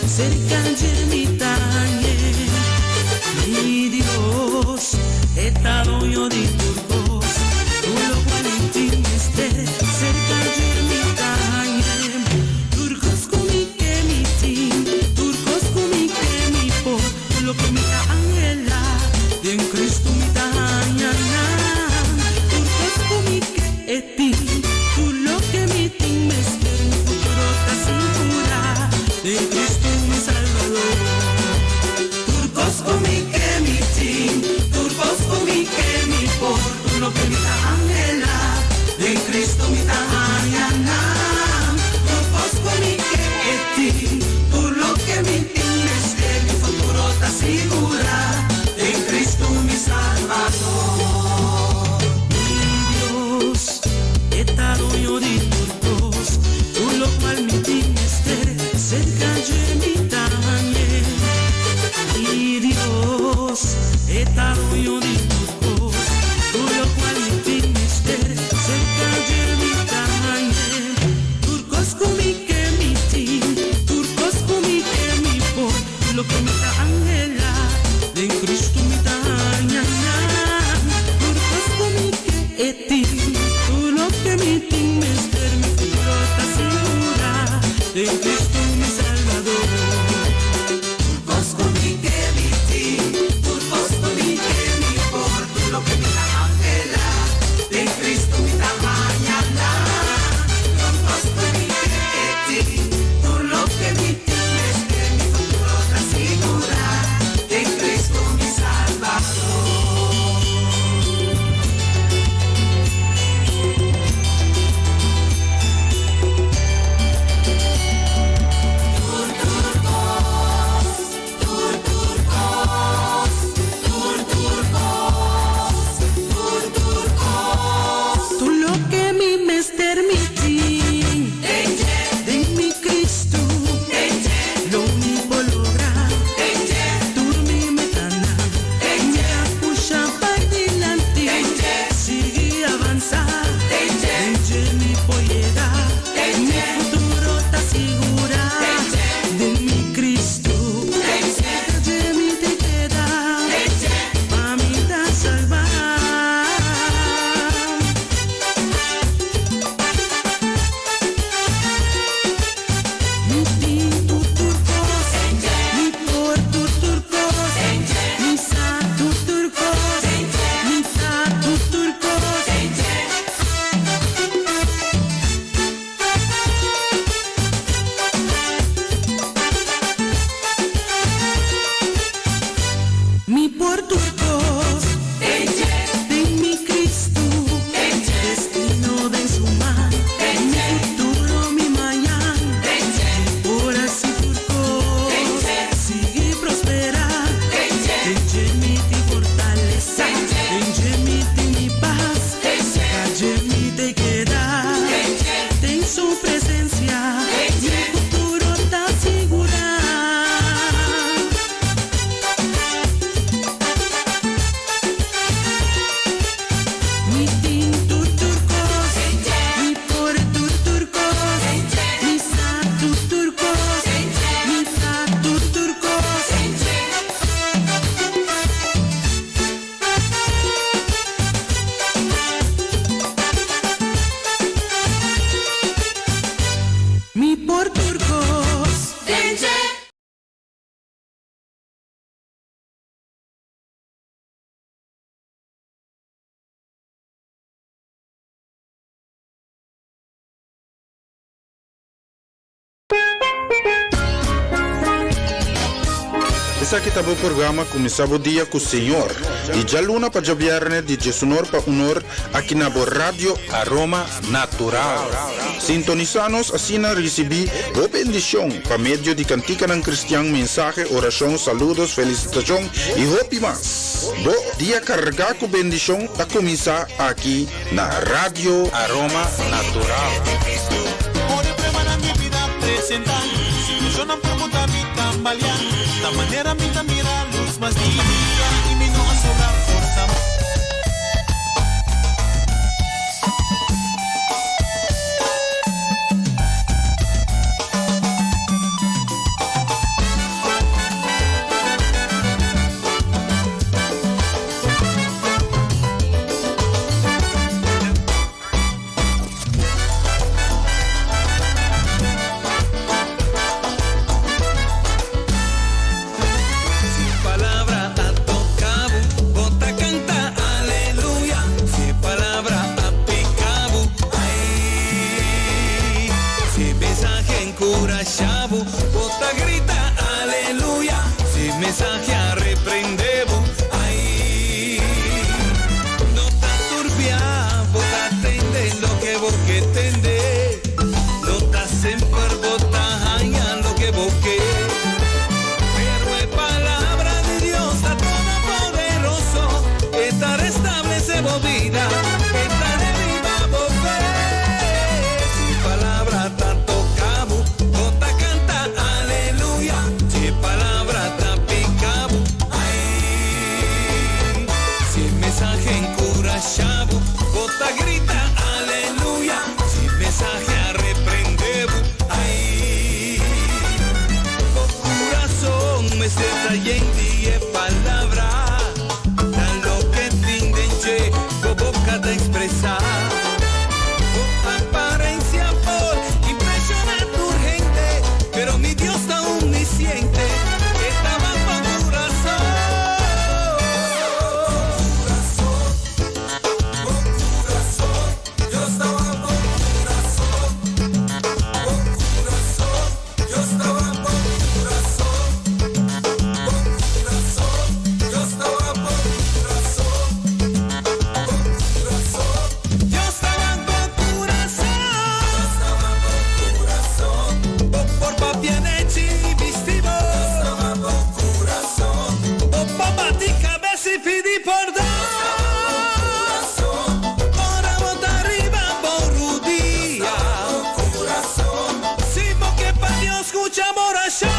cerca de mi taller. Mi Dios, está dueño de turcos, tú lo cual intimiste, cerca de mi taller. Turcos comi que mi team, turcos comi que mi por, tú lo que mi ta angela, y en Cristo mi ta mañana. Turcos comi que ti, tú lo que mi team me espera, mi futuro está segura, de Cristo mi Salvador. Turcos comi que mi team, turcos comi que mi por, tú lo que mi ta angela, de Cristo mi ta mañana. Turcos comi que ti, tú lo que mi team me espera, mi futuro está segura, de Cristo mi Salvador. Mi Dios, está dueño de turcos, tú lo cual mi team me espera, cerca de mi taller. Mi Dios, está dueño de turcos, tú lo cual mi team me espera, cerca de mi taller. Turcos comi que mi team, turcos comi que mi por, tú lo que mi ta angela, de Cristo mi ta mañana. Turcos comi que ti, tú lo que mi team me espera, mi futuro está segura, de Cristo mi Salvador. Turcos comi que mi team, turcos comi que mi por, tú lo que mi ta angela, de Cristo mi ta mañana. Turcos comi que ti, tú lo que mi team me espera, mi futuro está segura, de Cristo mi Salvador. Tú lo que mi mester mi team, de mi Cristo, lo mi pologra, tú mi metana, me puxa para adelante, sigue avanzar, mi pollera, mi futuro está segura, de mi Cristo, de mi te queda, pa' mi ta salvar. Mi team, tu turcos, mi por, tu turcos, mi sa, tu turcos, mi sa, tu turcos. Mi por turcos, de mi Cristo, destino de su mar, mi futuro, mi mañana, por así turcos, sigue prosperar, en mi ti fortaleza, en mi ti mi paz, en mi te quedar, ten su presencia, mi futuro está segura. Mi team, tu turcos, mi por, tu turcos, mi sa, tu turcos, mi sa, tu turcos. Mi por turcos. Essa aqui tá o programa começava o dia com o Senhor. E já luna para o viernes de Jesus para honor aqui na Rádio Aroma Natural. Sintonizanos assim a receber boa bendição para meio de cantica ng cristiano, mensagem, oração, saludos, felicitação e hope mais. Bo dia carregar com bendição a começar aqui na Rádio Aroma Natural. Da manera me mira luz más día y me no sobra fuerza. bota grita, aleluya. Si mensaje reprendebo, ay. No ta turbia, bota tende lo que vos que tende. No ta sempre bota haya lo que vos que. Pero es palabra de Dios, está todopoderoso. Esta restablece vos vida. Esta de viva vos fe. Si palabra ta tocabo, bota canta, aleluya. Si palabra ta picabo, ay. Si mensaje encurachabo, bota grita, aleluya. Si mensaje reprendebo, ay. Por corazón me se trayendo y es palabra. Tan lo que tindenche, por boca de expresar. Por apariencia, por impresionar tu gente. Pero mi Dios está omnisciente. Estaba por corazón. Yo estaba por corazón. Yo estaba por corazón. Yo estaba por corazón. Yo estaba por corazón. Por papianechi vistivo. Yo estaba por corazón. Por papati cabeza y pidi perdón. Ora bota arriba por rudía. Si porque pa Dios escuchamos oración.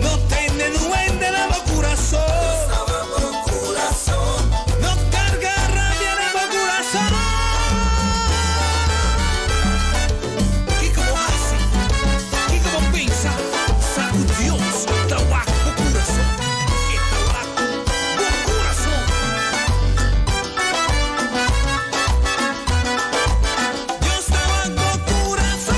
No tiene duende la corazón. No carga rabia en el corazón. Y como hace, y como piensa, sabe Dios, tabaco corazón. Y tabaco buen corazón. Yo estaba con corazón.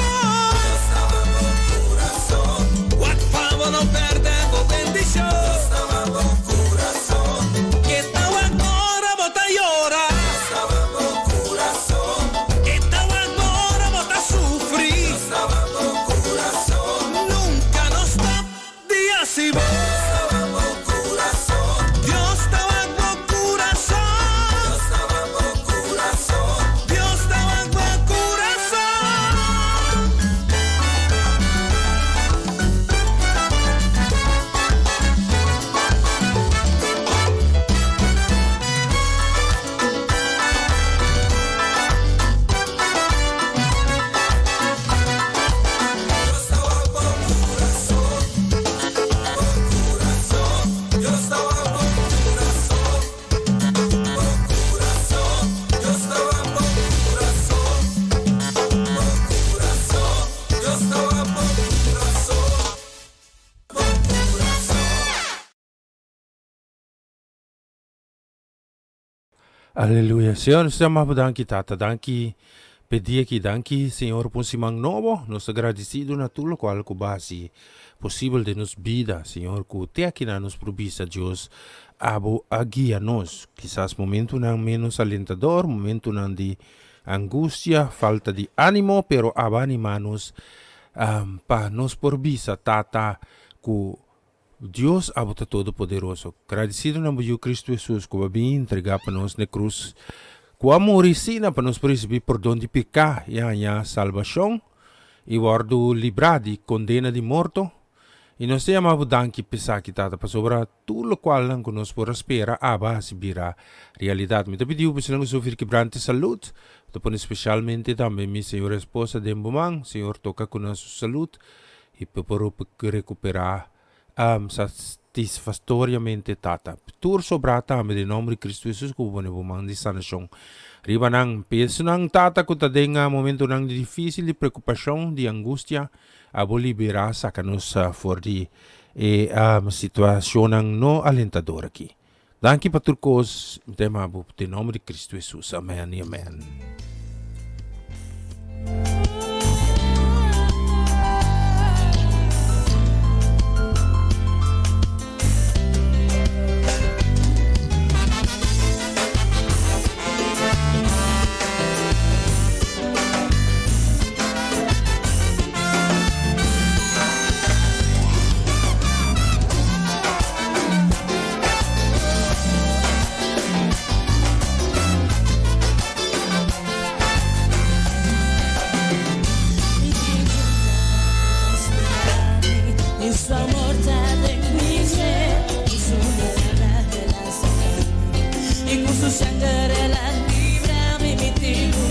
What favor no perdemos bendición. Yo estaba con corazón. Estaba ahora bota llora. Yo estaba con corazón. Estaba ahora bota sufrir. Yo estaba con corazón. Nunca nos da día si vos. Yo estaba con corazón. Yo estaba con corazón. Yo estaba con corazón. Yo estaba con corazón. Yo estaba con corazón. Yo estaba con corazón. Yo estaba con Aleluia. Senhor, estamos danki tata, danki pedia que danki, Senhor, por simang novo, nos agradecido na tudo qual que base possível de nos vida, Senhor, que te aqui na nos provisa, Deus, abo a guia nos, quizás momento não menos alentador, momento não de angústia, falta de ânimo, pero abanimanos para nos provisa, tata, que Deus abota todo poderoso. Agradecido na meu Cristo Jesus, que vai entregar para nós na cruz, que amor e sina para nos receber perdão de pecar e a salvação, e guardo librado de condena de morto. E nós temos danke pensar que tata para sobra tudo o qual não nos por espera aba se virá realidade. Me pediu para não sofrer quebrante saúde, depois especialmente também minha senhora esposa de Mbumang, Senhor toca com nossa saúde e para recuperar satisfatoriamente tata. Tur sobra também de nome de Cristo Jesus que o Mbumang de sanação. Riba nang penso nang tata ko tadenga momento nang difícil de preocupação, de angústia, abo liberar sacanos for di situação nang no alentador aqui. Danke para turcos, tema abo de nome de Cristo Jesus. Amen e amen. su amor está en mi ser, y su palabra de la sangre, y con su sangre la libra, mi mitigo,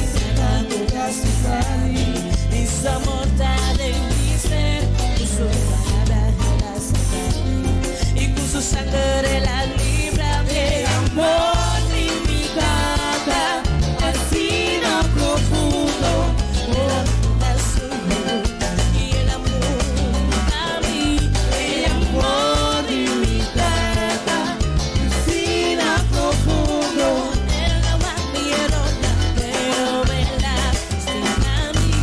tu castigar, y su amor está en mi ser, y su palabra de la sangre, y con su sangre la libra, mi amor limitada, así no profundo, la suyo, y el amor a mí, el amor limitada, así no profundo, el amor a mí, pero me lastima a mí.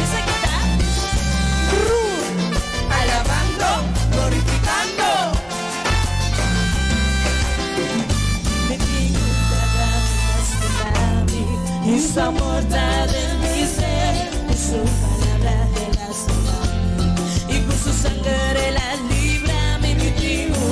Esa guitarra, alabando, glorificando. Me digo y su amor está en mi ser, y su palabra de la sangre, y con su sangre la libra, mi digo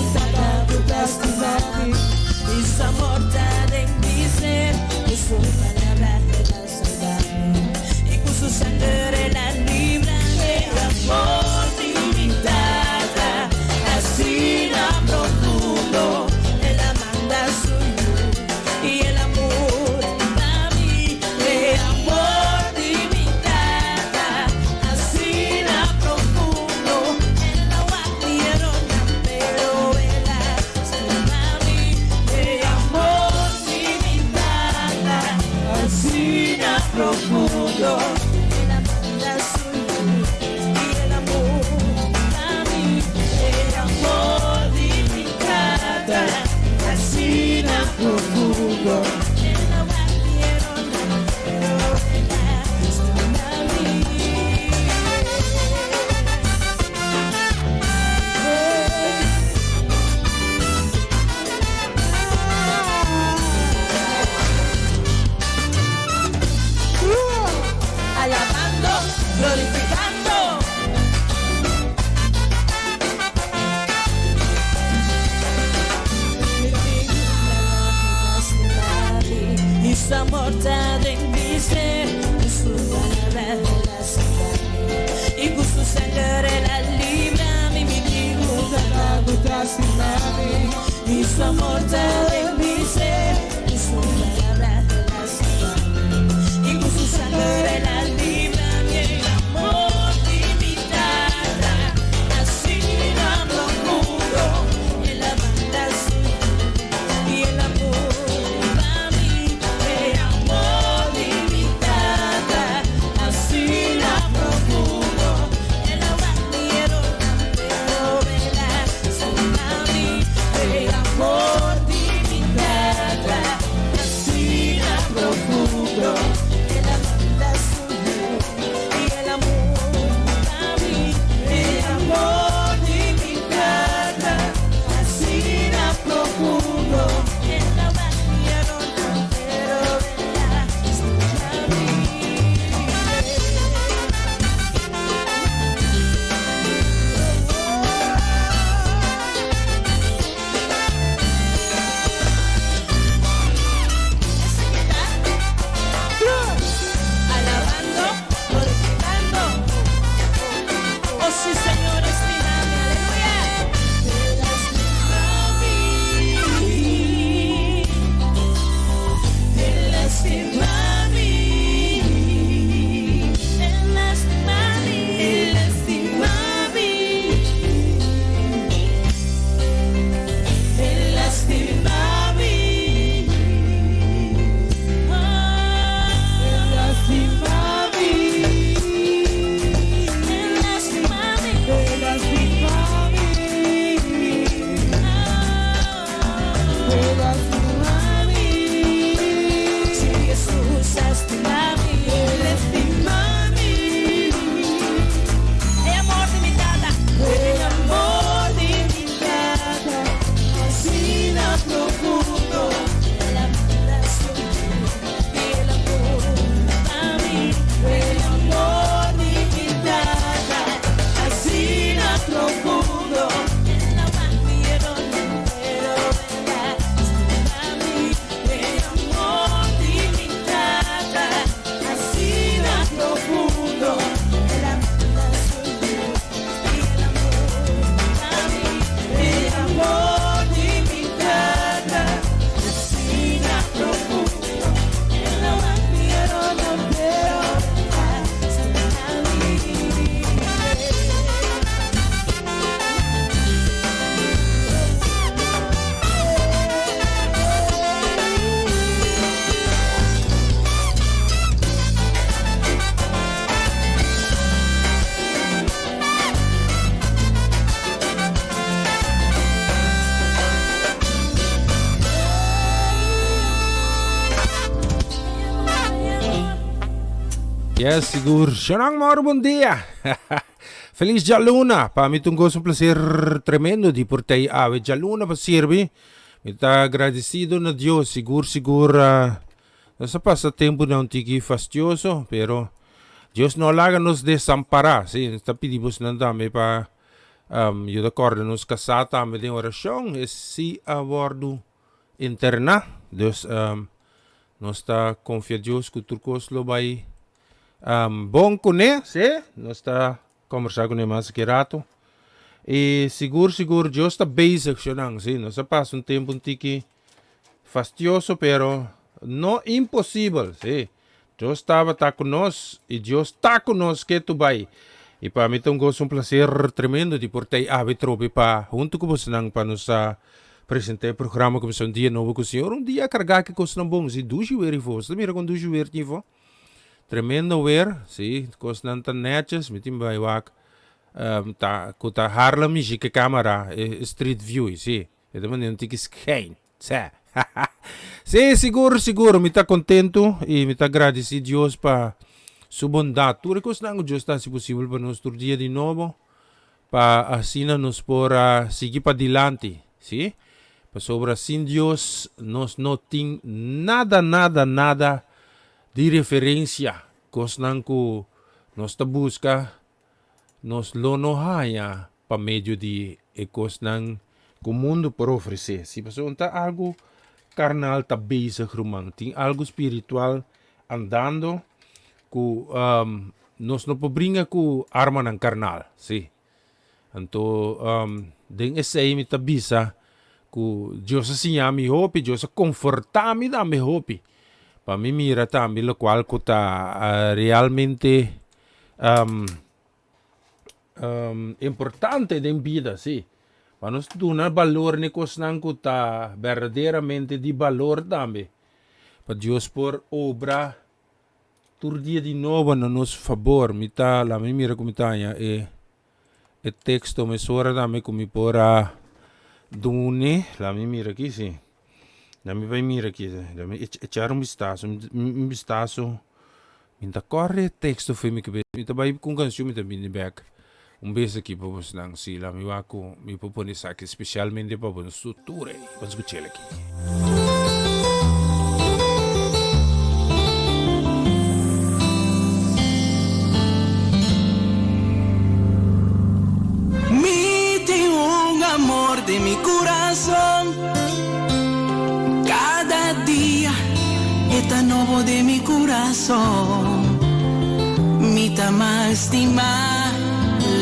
tu castigar, y su amor está en mi ser, y su palabra de la sangre, y con su sangre la libra, el amor limitada, así no profundo, el amanda suyo, y el amor a mí, el amor limitada, así no profundo, el aguatero, pero el a mí, el amor limitada, así no profundo, el amanda suyo, y el amor a mí, el amor limitada, así no profundo, el aguatero, pero el a mí. Alabando, glorificando. Y su amor está en mi ser, y su palabra de la sangre, y con su sangre la libra, mi digo y su amor está en mi ser, y su palabra de la sangre, y con su sangre la libra, mi amor limitada, así no profundo, en la banda suya, y el amor a mí, el amor limitada, así no profundo, el aguatero, pero me lastima a mí, el amor limitada. Yes, siguro. Siya mga bom dia. Feliz dia luna. Pa mi tunggu un placer tremendo di portei ave dia luna pa sirvi. Mi ta agradecido na Dios. Siguro. Nasa passatempo na un tiki fastidioso. Pero Dios no laga nos desamparar. Sí, está pedimos nandame pa eu acordo nos casata me de oração. E si abordo interna. Deus nos está confia Dios que turcos lo vai bom com ele, sim? Nós está conversar com ele mais que rato. E seguro, Deus está bezig siya sim? Nós passa um tempo um tique fastidioso, pero não impossível, sim? Deus estava conosco e Deus está conosco que tu vai. E para mim é prazer tremendo de portei ave trope para junto com você para nos apresentar o programa como um dia novo com o senhor. Um dia carregar que coisa não bom, se duas vezes fosse, mira com duas vezes nível. Tremendo weer, zie, kost nantan netjes, met die bijwak, ta Harlem is je camera, street view, zie, het is een tikje schijn, zie. Sim, seguro, me tá contento e me tá agradecido Deus para sua bondade. Tudo que nós Deus está se possível para nós todo dia de novo, para assim nos por seguir para adiante, sim? Para sobre assim Deus nós não tem nada de referência, kosnang ko nos busca, nos lonohaya pa medio de ekos ng mundo por oferecer. Si pasó ta algo carnal ta bezig rumang, ting algo espiritual andando ku nos no pobringa ku arma ng carnal, si. Anto ding essay mi tabisa ku Dios siya mi hopi, Dios confortami da mi hopi. Pa mi mira también lo cual está realmente importante en vida, sí. Para nos dar valor ne cosnan que está verdaderamente de valor también. Para Dios por obra tur dia de novo no nos favor. Mita la mi mira como está ya el texto me sora dame como por dune la mi mira aquí sí. Dami vai mira aqui, dami echar vistazo. Minta corre texto foi me que minta vai com canção minta bini back. Beijo aqui para você não se lá me vaco me propõe isso aqui especialmente para você estrutura. Vamos escutar aqui. Mi tem amor de mi corazón. Está nuevo de mi corazón, mi tama estima,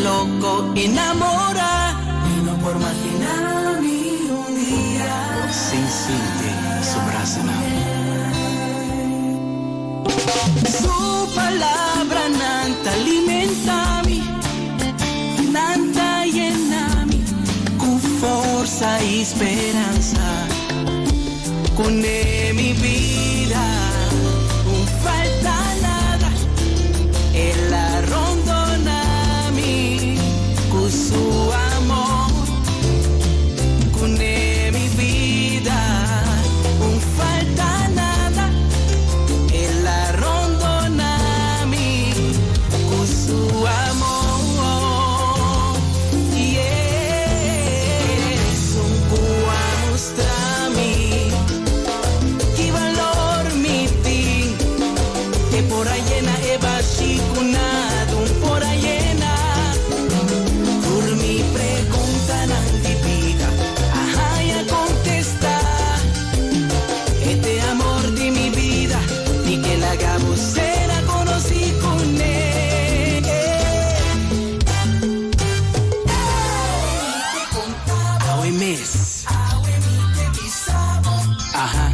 loco enamora, y no por imaginar ni un día sin sentir su brazo. Su palabra nanta alimenta mi, nanta llena mi, con fuerza y esperanza. Con mi vida, no falta nada, él arrondona mi, con su amor. Con mi vida, no falta nada, él arrondona mi, con su amor. Y es un cuá mostrarme. Por ahí llena Eva Shikunado, por ahí llena. Por mi pregunta de vida, ajá, ya contesta. Este amor de mi vida, y que la gabocera conocí con él. Hoy mes. Ajá.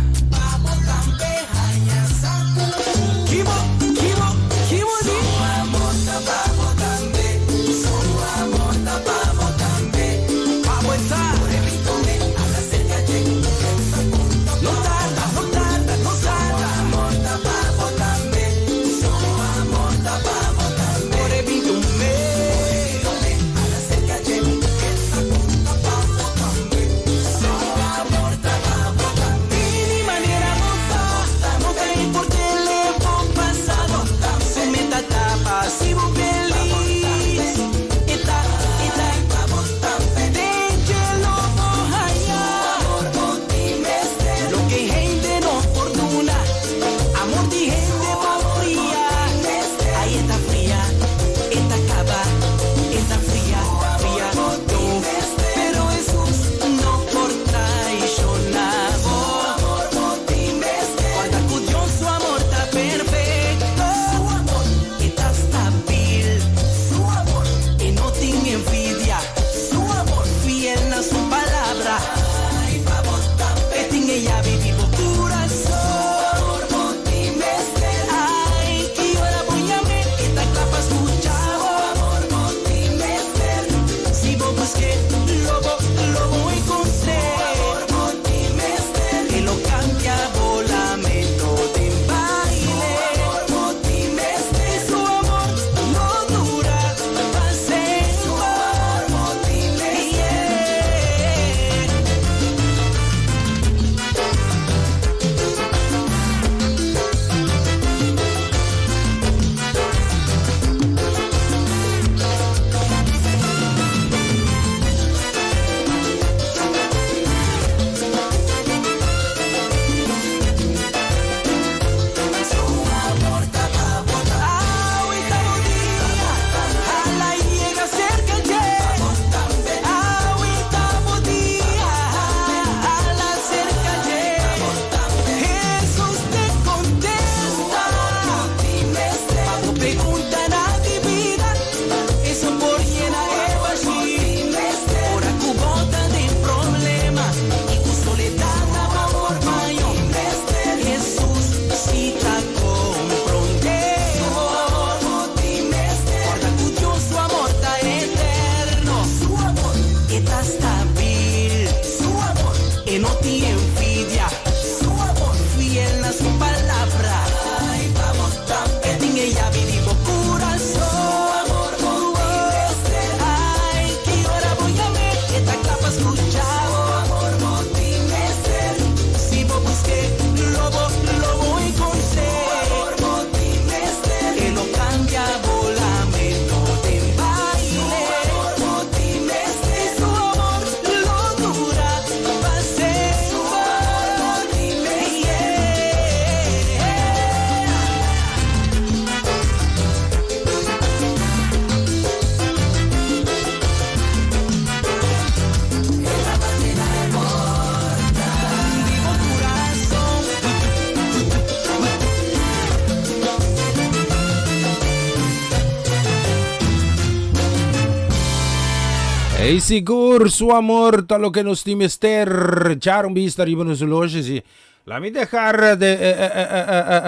E seguro su amor tal lo que nos dimester. Ya un vista arriba nos loge, sí. La me dejar de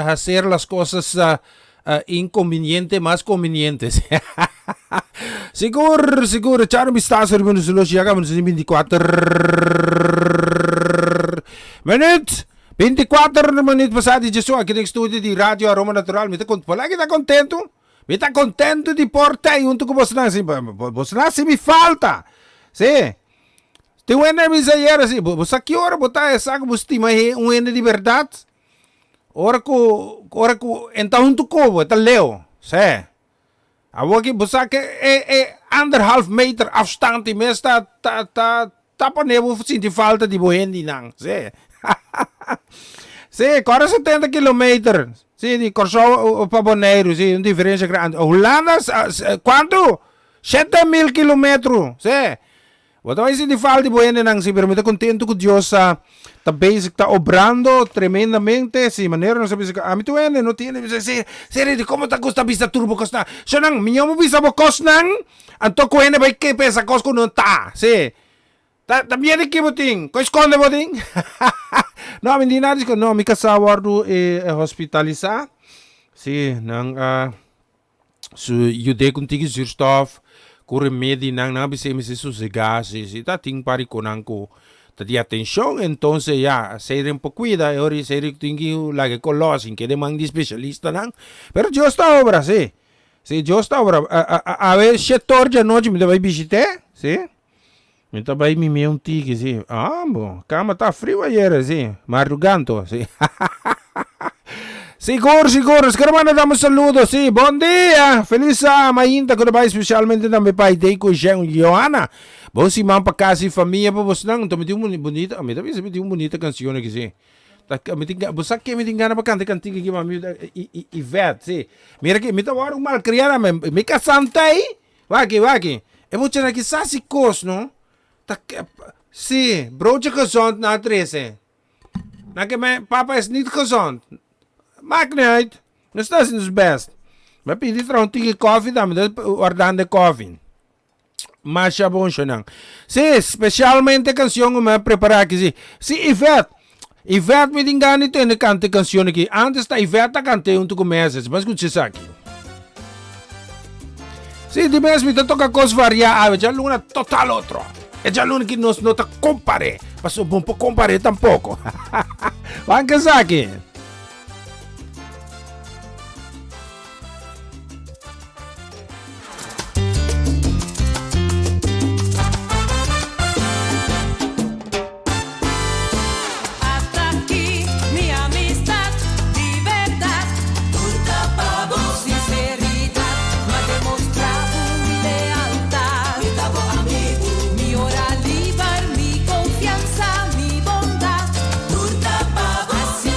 hacer las cosas inconvenientes más convenientes. Seguro. Ya un vistazo arriba nos loge. Llegamos en 24 minutos. 24 minutos passati, Gesù, aqui no estúdio de Rádio Aroma Natural. Me tá contento? Me tá contento de portar junto com você, assim, você assim me falta. Sim. Tem um ene miséria, assim, você que hora botar essa que você tem um ene de verdade? Ora que, então junto com você, tá leu, sim. Agora que você que é 1,5 meter afstand, mas tá para nevo sentir falta de boende, não, sim. Sim, 70 km. Sim, de Corsol para Bonaire, sim, uma diferença grande. Holanda, quanto? 7.000 km. Sim. Então, esse de falta de boende, não, sim, pero me está contento que Deus está basic, está obrando tremendamente, sim, maneira, não sabe se a mim tu não tem, sério, de como está custa vista turbo costa. So, não, minha mo vista bo costa, não, anto ko ene vai que pesa costa não tá, sim. Também é que boting, ko esconde boting. Não, hindi na ko no, mi kasawar do hospitalizar. Sim, nang su jude kuntig zuurstof, ko remedy nang bise mi se sossegar, si tá ting pari ko nang ko. Tadi atenção, então ya, ser um pouco cuida, ori ser tingi lagi ko loss, in que demang di specialista nang. Pero Dios está obra, sim. Sim, Dios está obra. A ver, 7 horas de noite me vai visitar, sim. Então vai me meio tique, assim. Bom, cama tá frio ayer, assim. Madrugando, assim. Seguro. Escrevendo, damos saludos, sim. Bom dia. Feliz mainta, quando vai especialmente na meu pai, Deiko e Johanna. Bom, se mão para casa e família, para você não. Então, me deu uma bonita, me deu uma bonita canção aqui, sim. Você que me engana para cantar cantiga aqui, mami, Ivete, sim. Mira aqui, me tá agora mal criada, me casantei. Vai aqui. Eu vou tirar aqui, sassi cos, não? Sim, broodje gezond na 13. Dan kan mijn papa is niet gezond. Maakt niet uit. Dus dat is dus best. Maar pidi trouwens tegen koffie dan, dat ordaan de koffie. Mas já bom não. Sim, specialmente canção que me preparar aqui. Sim, Ivete me engana tem de cantar canção aqui. Antes da Ivete cantei junto com meses, mas escute isso aqui. Sim, de mesmo me toca coisas variadas, já luna total outro. É já não que nós não tá compare, mas um pouco compare tampouco. Vamos casar aqui. Confianza, mi bondad, turta pavo, así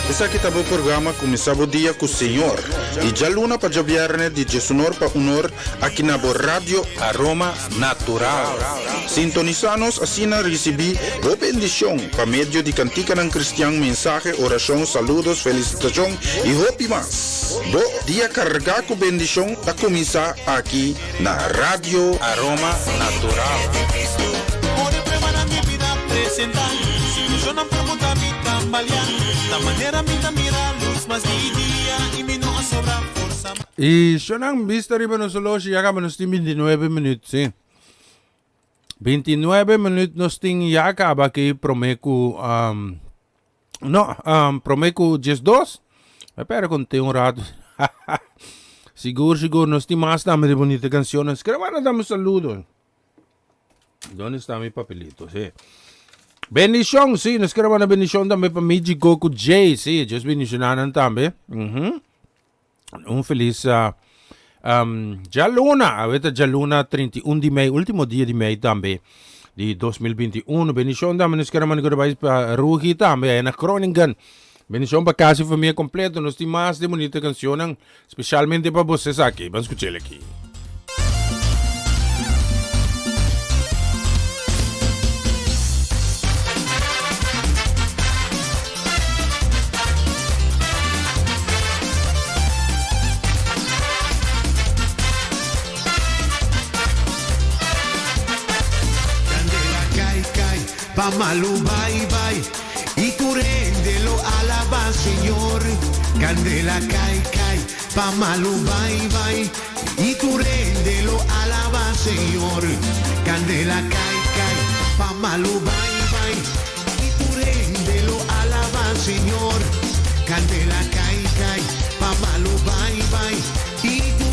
Essa aqui tá o programa Começava o Dia com o Senhor. E já luna para javiarne de Jesunor para unor aqui na Rádio Aroma Natural. Sintonizanos assim na recebi o bendição para meio de cantica ng Cristian, mensaje, oração, saludos, felicitação e hopi mas. Do dia carga com bendição a começar aqui na Rádio Aroma Natural. Ore prepara mi vida presentar. Yo no pregunta mi tambalear. Da manera mi mira luz mas di dia y mi no sobra forza. Y siya nang mystery ba no solo siya ka manos 29 minutos eh. 29 minutos nos ting yaka ba kay promeco promeco 12. Pero conté un rato. Siguro nos timas na may bonita canciones. Kaya na damos saludo. ¿Dónde está mi papelito? Sí. Bendición, sí, nos queremos una bendición también para Miji Goku J, sí, Dios bendicionanan también. Un feliz Jaluna, ahorita Jaluna 31 de mayo, último día de mayo también, de 2021. Bendición también nos queremos para Rugi también, en Groningen. Bendición para casi familia completa, nos tiene más de bonita canción, especialmente para vocês aquí. Vamos a escuchar aquí. Pa' Malú, bye, bye. Y tu lo alaba, Señor. Candela, cae, cae. Pa' Malú, bye, bye. Y tu lo alaba, Señor. Candela, cae, cae. Pa' Malú, bye, bye. Y tu lo alaba, Señor. Candela, cae, cae. Pa' Malú, bye, bye. Y tu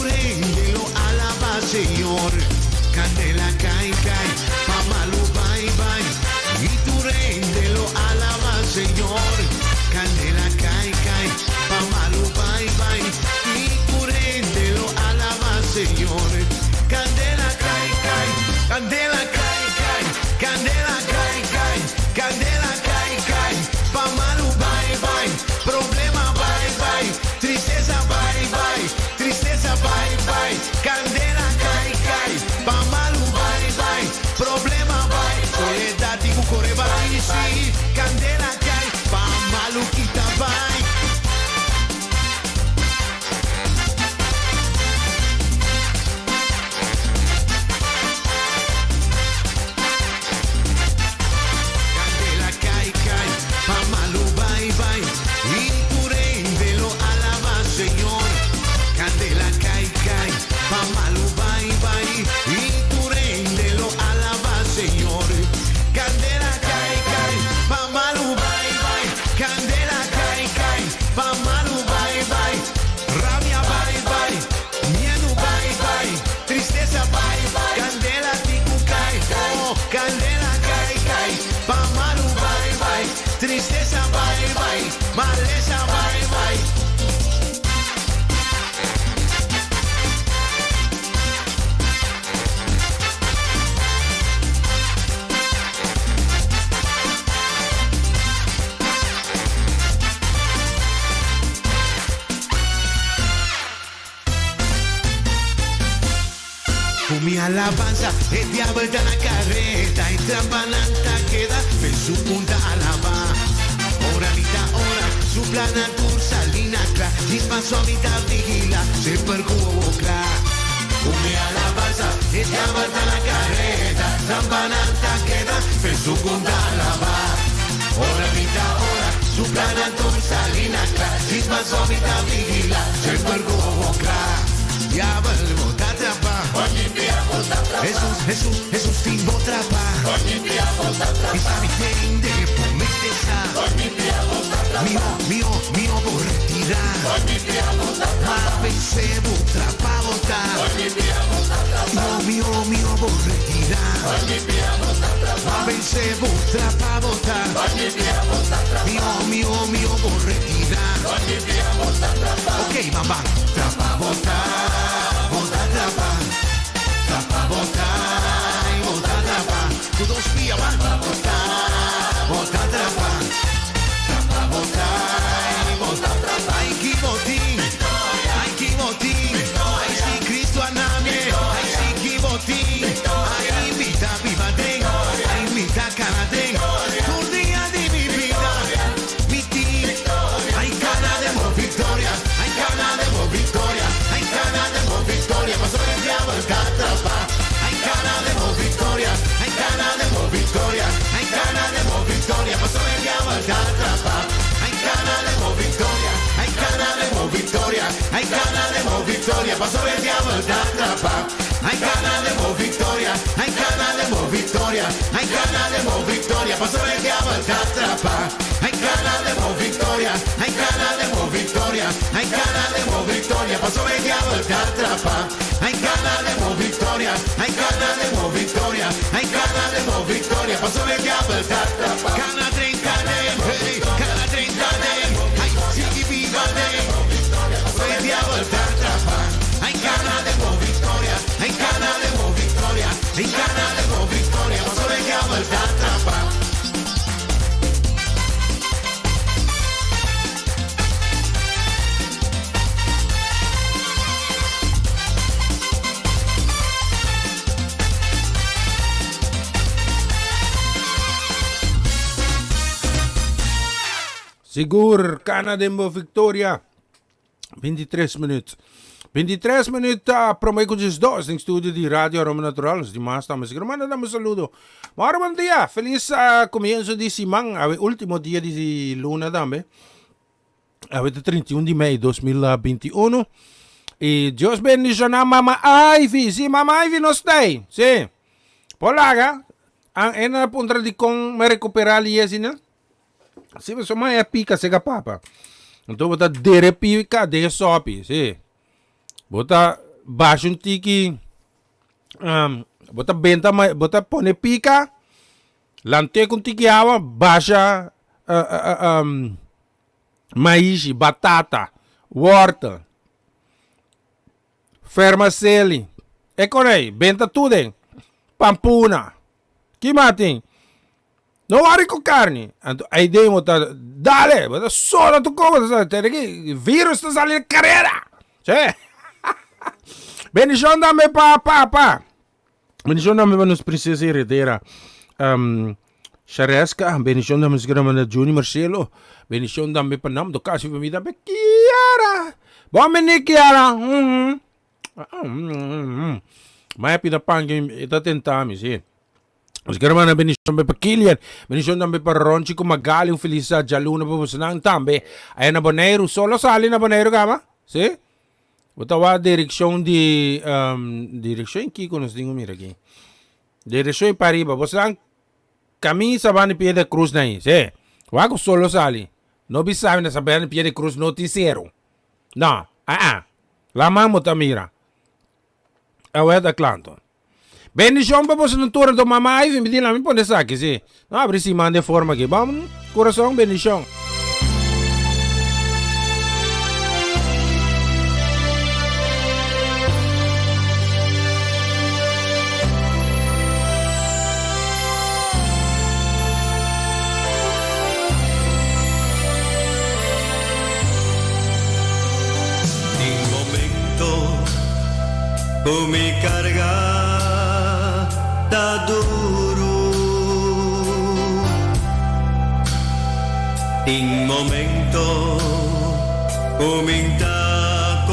lo alaba, Señor. Candela, cae, cae. Pa' Malú, bye, bye. Y tu lo alaba, Señor. Candela, cae, cae. Pa' Malú, bye, bye. Y tu lo alaba, Señor. Candela, cae, cae. Candela, cae, cae. Candela, cae, cae. Candela, cae, cae. Pa' Malú, bye, bye. Problema, bye, bye. Tristeza, bye, bye. Tristeza, bye, bye. Candela, cae, cae. Pa' Malú, bye, bye. Problema, bye. Soledad y cucore, bye, sí. Candela, cae. Pa' Malú, quita, bye. Candela, cae, cae. Pa' Malú, bye, bye. Y tu lo alaba, Señor. Candela, cae, cae. Pa' Malú, bye, bye. Y tu lo alaba, Señor. Candela, cae, cae. Pa' Malú, bye, bye. Candela, cae, cae. Pa' Malú, bye, bye. Rabia, bye, bye. Miedo, bye, bye. Tristeza, bye, bye. Candela, tico, cae. Oh, candela, cae, cae. Pa' Malú, bye, bye. Tristeza, bye, bye. Maleza, bye, bye. Con mi alabanza, el diablo está en la carreta y trampananta queda en su punta alaba. Ora mitad hora, su plana salina cla, dispaso a mitad vigila, se percuoca. Con mi alabanza, el diablo está en la carreta, trampananta queda en su punta alaba. Ora mitad hora, su plana salina cla, dispaso a mitad vigila, se percuoca. Diablo, te atrapa. Jesús, fin atrapa. Y sabe quem de prometesa. Mío, por retirar. Mas pensé, trapa, botar. Mío, por retirar. Mas pensé, trapa, botar. Mío, por retirar. Ok, mamá, trapa, botar. Trapa, botar, trapa. Todos pia, trapa, botar. victoria, paso el diablo te atrapa. Hay ganaremos victoria, hay ganaremos victoria, hay ganaremos victoria, paso el diablo te atrapa. Hay ganaremos victoria, hay ganaremos victoria, hay ganaremos victoria, paso el diablo te atrapa. Hay ganaremos victoria, hay ganaremos victoria, hay ganaremos victoria, paso el diablo te atrapa. Gana 30 hey, gana 30 ay, sigue viva paso el diablo te atrapa. Hay ganaremos victoria, hay ganaremos victoria, hay ganaremos victoria, paso el diablo te atrapa. Sigur, Canadembo Victoria. 23 minutos. 23 minutos, promecos dos em estúdio de Rádio Aroma Natural. Os demais estamos seguindo. Mandamos um saludo. Muito bom dia. Feliz começo de semana. O último dia de luna também. É 31 de maio de 2021. E Deus bendiga a Mama Ivy. Sim, Mama Ivy não está aí. Sim. Polaga. É na ponta de como me recuperar ali, assim, né? Se você mais é pica, você papa. Então, botar dere pica, de sopi, sim. Botar baixo um tiki, botar benta, botar pone pica, lante com tiki água, baixa maíz, batata, horta, fermaceli, é corei, benta tudo, pampuna, que matem. Não vale com carne. Aí demo tá, dale, bota só tu como, tem que vírus tá saindo carreira. Che. Bendição também pa. Bendição também para nos princesa herdeira. Charesca, bendição também para Juni Marcelo. Bendição também para nam do caso família be Kiara. Bom menino Kiara. Mas pida pang ita tentami, sim. Os caras na bendição para Kilian, bendição também para Ronchi com Magali, feliz jaluna para você não também. Aí na Boneiro, solo sali na Boneiro gama, sim? Botawa direção de direção em que nós temos mira aqui. Direção para riba, você não camisa vai no pé da cruz naí, sim? Wago solo sali. Não bisa na saber no pé da cruz noticiero. Não, lá mamo tamira. É da Clanton. Bendição para você no turno do mamãe, me diz lá, me põe essa aqui, sim. Não abre se manda de forma aqui. Vamos, coração, bendição. En momento, con mi carga. Duro in momento comincia a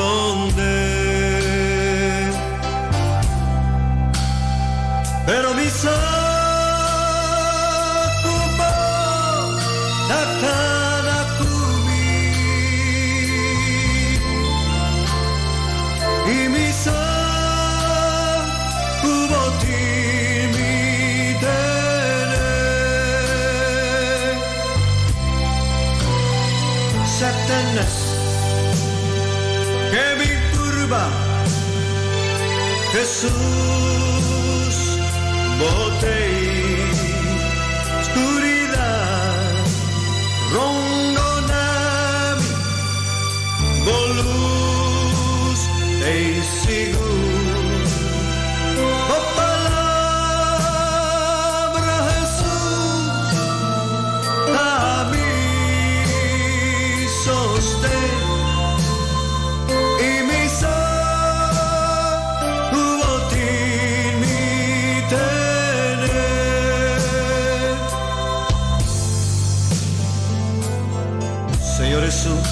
comprender pero mi sacubo da cada cumi y mi Satanás que me turba Jesús botei oscuridad rongonami goluz e seguro oh palabra Jesús a mí y mi sacubotín mi tener. Señor Jesús,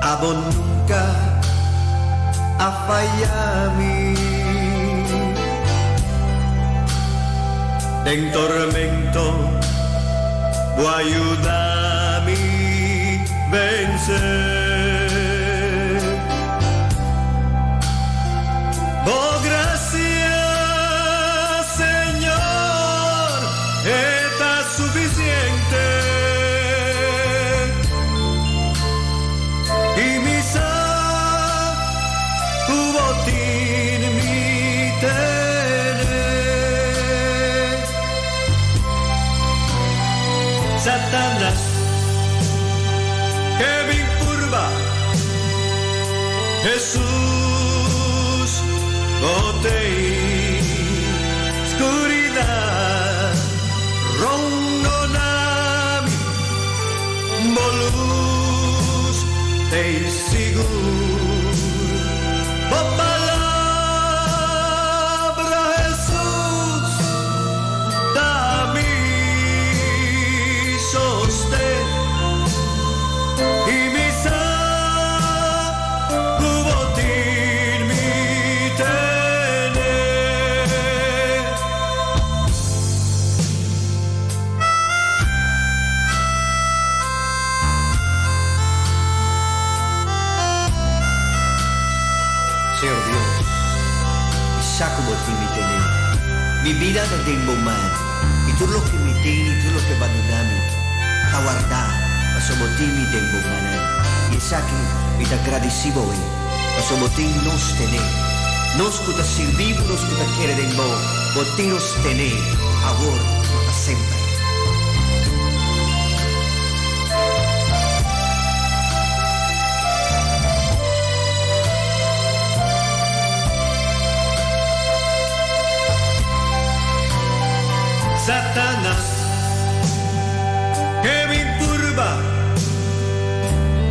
abo nunca a fallarme en tormento voy a ayudarme vencer Satanás que me curva, Jesús botei oscuridad, rondonami, molus te sigur, por palabra Jesús dami sostén y mi sacubotín mi tener. Señor Dios, sacubotín mi tener, mi vida no tengo mal, y tú lo que me tienes, y tú lo que va a darme, a guardar, a sobotín mi tengo mal, y es aquí, y te agradecido hoy, a sobotín nos tener, nos que te servimos, nos que te quiere de vos, botín nos tener, ahora, para siempre. Satanás que me curva,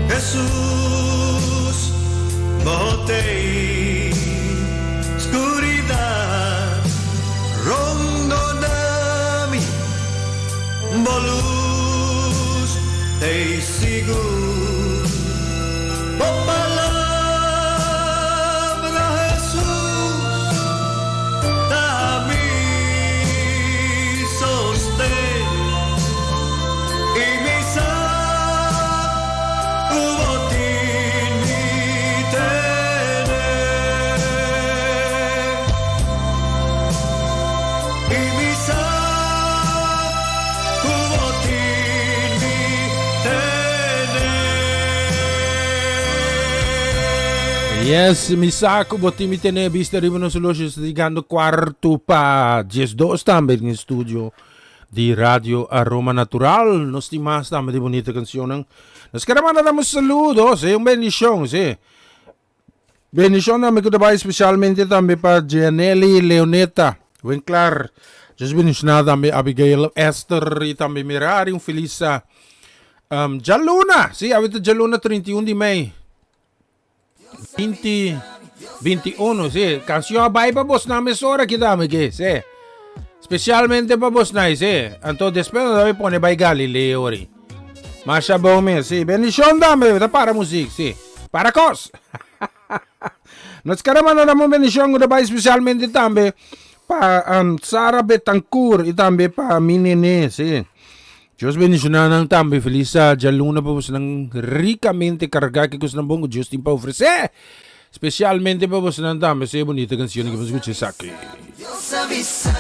Jesús botei oscuridad, rondonami, molus te sigur, por palabra Jesús dami sostén y mi sacubotín mi tener, y mi sacubotín mi tener. Yes, Misako, botti mi tene, vista arrivano solo ligando quarto pa 10-2 também in studio di Radio Aroma Natural. Nos stimas também de bonita canción. Nos queremos dar un saludo, sí, un bendición, sí. Bendición também que te va especialmente também para Gianelli Leoneta. Bem claro, just bendicionado também Abigail Esther e também Mirari, feliz Jaluna, sí, avete Jaluna 31 di Mei. 2021, sì, canzone vai pa boss namin sora kita magi, sì. Specialmente pa boss na, sì. Anto despero dove pone by Galileo ri. Masha bome, sì. Bendición dame, da para music, sì. Para cos. Nos queremos dar una bendición da vai specialmente tambe pa Sara Betancourt e tambe pa Minene, sì. Diyos bendicionan tambe feliz Jaluna pa boss nang ricamente carga que cos ng bongo Diyos din pa ofrece. Specialmente pa boss nang tambe sa bonita canción que vamos a escuchar aquí. Dios avisa.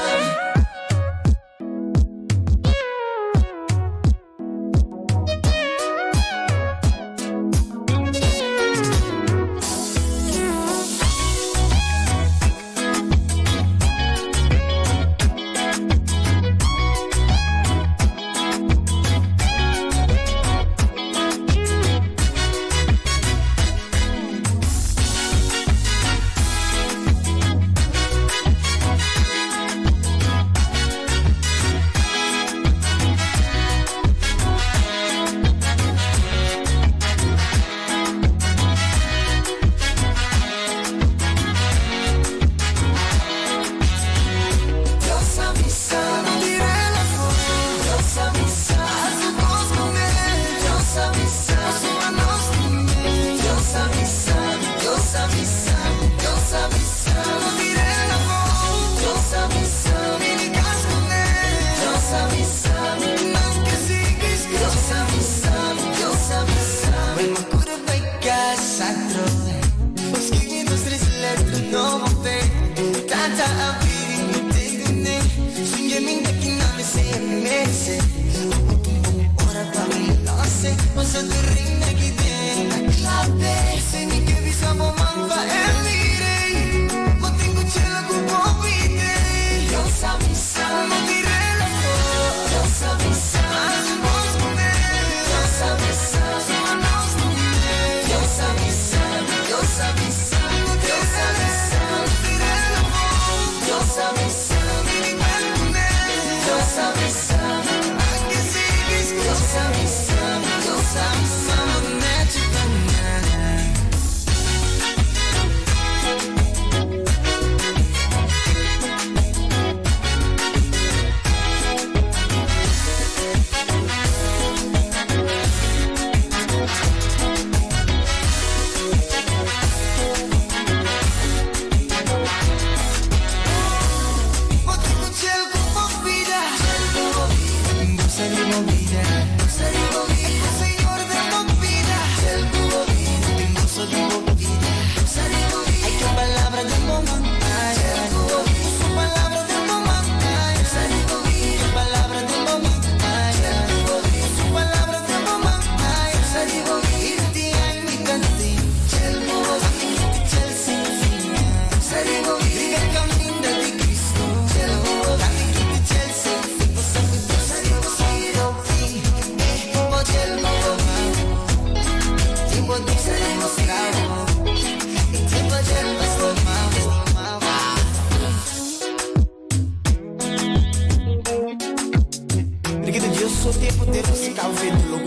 Porque Deus só tem poder para se calver do louco.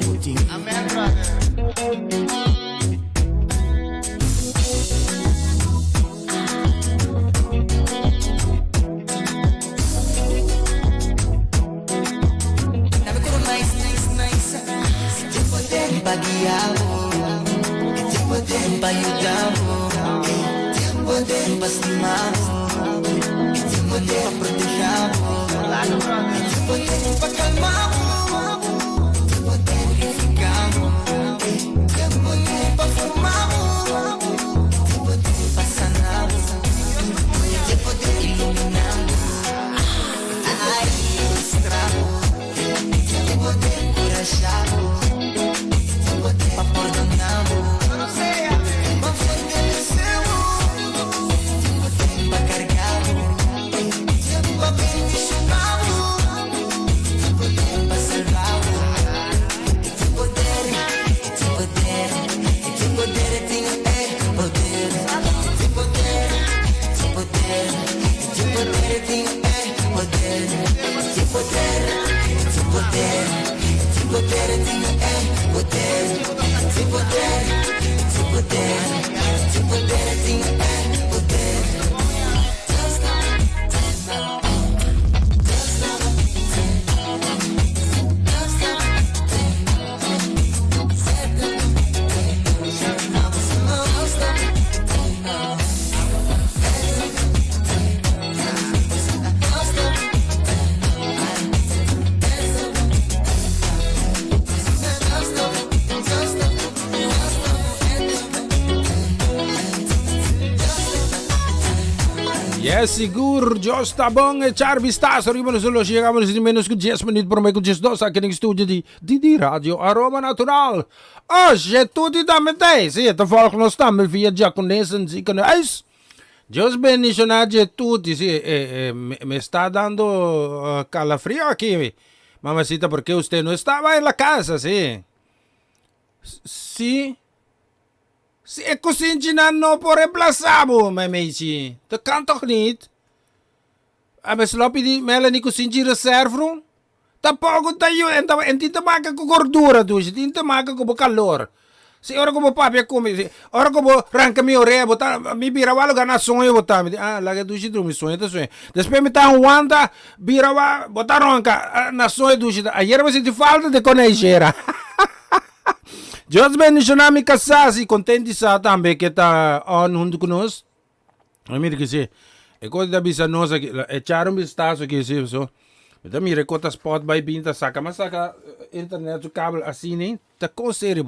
Amém, brother. Paghiamo, tempo tempo aiutiamo, tempo tempo stiamo, tempo tempo proteggiamo, tempo tempo calmiamo, tempo tempo purificamo, tempo tempo formiamo, tempo tempo saniamo, tempo tempo illuminamo, ilustramo, tempo tempo lasciamo. Sigur, Diyos tabong Charby Stas. Sorry mo na solo. Chegamos em menos que 10 minutos por meio com 10 dos aqui no estúdio de Rádio Aroma Natural. Hoje é tudo da metade. Sim, então fala que nós estamos via japonesa e canais. Deus bendicionado é tudo. Sim, me está dando calafrio aqui. Mamacita, porque você não estava na casa, sim? Sim. Se é cozinha não por reemplaçar-mo, mamãe. Te kan toch niet? Mas lopi di Melanie cozinha reserva? Tapogo tayo, hindi tamaga ko gordura dus, hindi tamaga ko calor. Se ora ko papi come, ora ko ranca mi ore, bota mi birawalo gana sonho bota mi. Laga dus drum sonho ta sonho. Después me tá wanda birawa bota ronca na sonho dus. Ayer me senti falta de conhecer. Deus bendicionar me casasi, contente sa também que tá on junto conosco. Amigo que se, é coisa da bisa nossa que é charo me está so que se so. Então me recota spot by binta saca, mas saca internet o cabo assim nem tá com sério,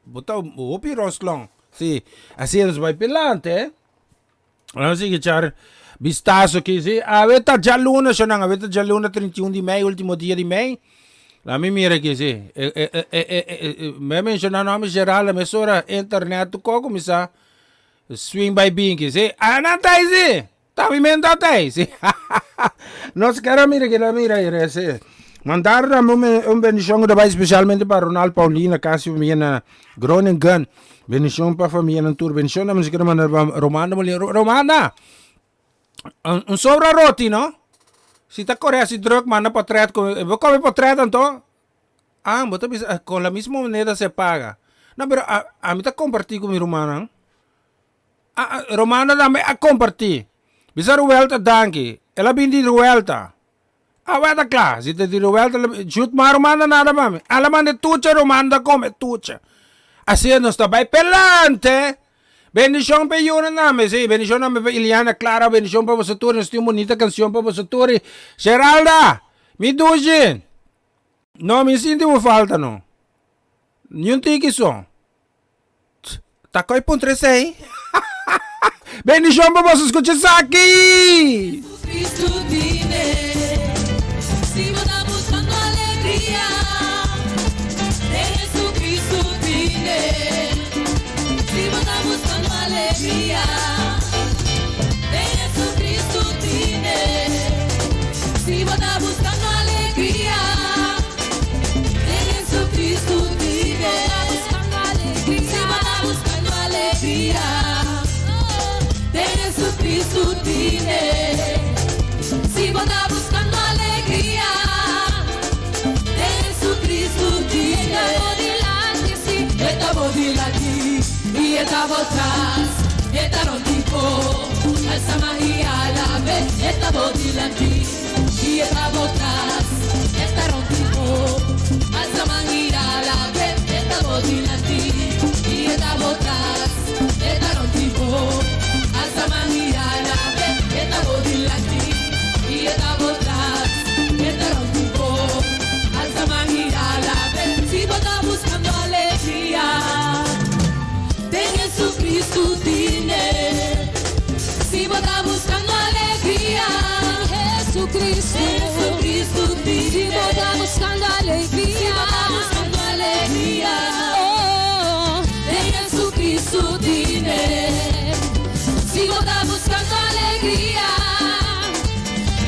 botar o pirosclão. Sim, assim nos vai pelante. Assim que char bistazo que se, aveta jaluna sonang, aveta jaluna 31 de maio, último dia de maio. La mi mira que sim, me mencionar nome geral, mas ora internet ko kumisa swing by being que sim, não tá aí, tá me menda tá aí, sim. Nós quero mira que la mira é sim. Mandar bendição daí especialmente para Ronald Paulina, Cássio minha Groningen, bendição para família na tour, bendição na música mandar Romana, sobra roti, não? Si ta Corea si drug mana potret ko come potret anto bota con la misma moneda se paga. No, pero a mí ta compartir con mi romana. Romana dame a compartir. Bisa ruelta danki. Ela bindi ruelta. Weta klar. Si te di ruelta shoot ma romana nada mami. Alaman de tucha romana come tucha. Assim não está bem pelante. Bendição para Yuna name, sim. Bendição name para Iliana Clara. Bendição para você todos. Nós temos uma bonita canção para você todos. Geralda, me duje. Não me sinto falta, não. Não tem que só. Tá com ponto 3 aí. Bendição para você escutar isso aqui. Cristo vive. Se você buscando alegria, Jesus Cristo vive. Se você buscando alegria, Jesus Cristo vive. Se você buscando alegria, Jesus Cristo vive. Se você buscando alegria, Jesus Cristo vive. Se você buscando alegria, botas, eta non tipo, alza magia la ve, eta bodilanti, eta botas, eta non tipo, alza magia la ve, eta bodilanti, eta botas, eta non tipo, alza magia la ve, eta bodilanti, eta botas, eta non tipo, alza magia la ve, si vota buscando alegría. De Jesucristo tiene, si vos estás buscando alegría, Jesucristo, tiene, si vos estás buscando alegría, oh, de Jesucristo tiene, si vos estás buscando alegría,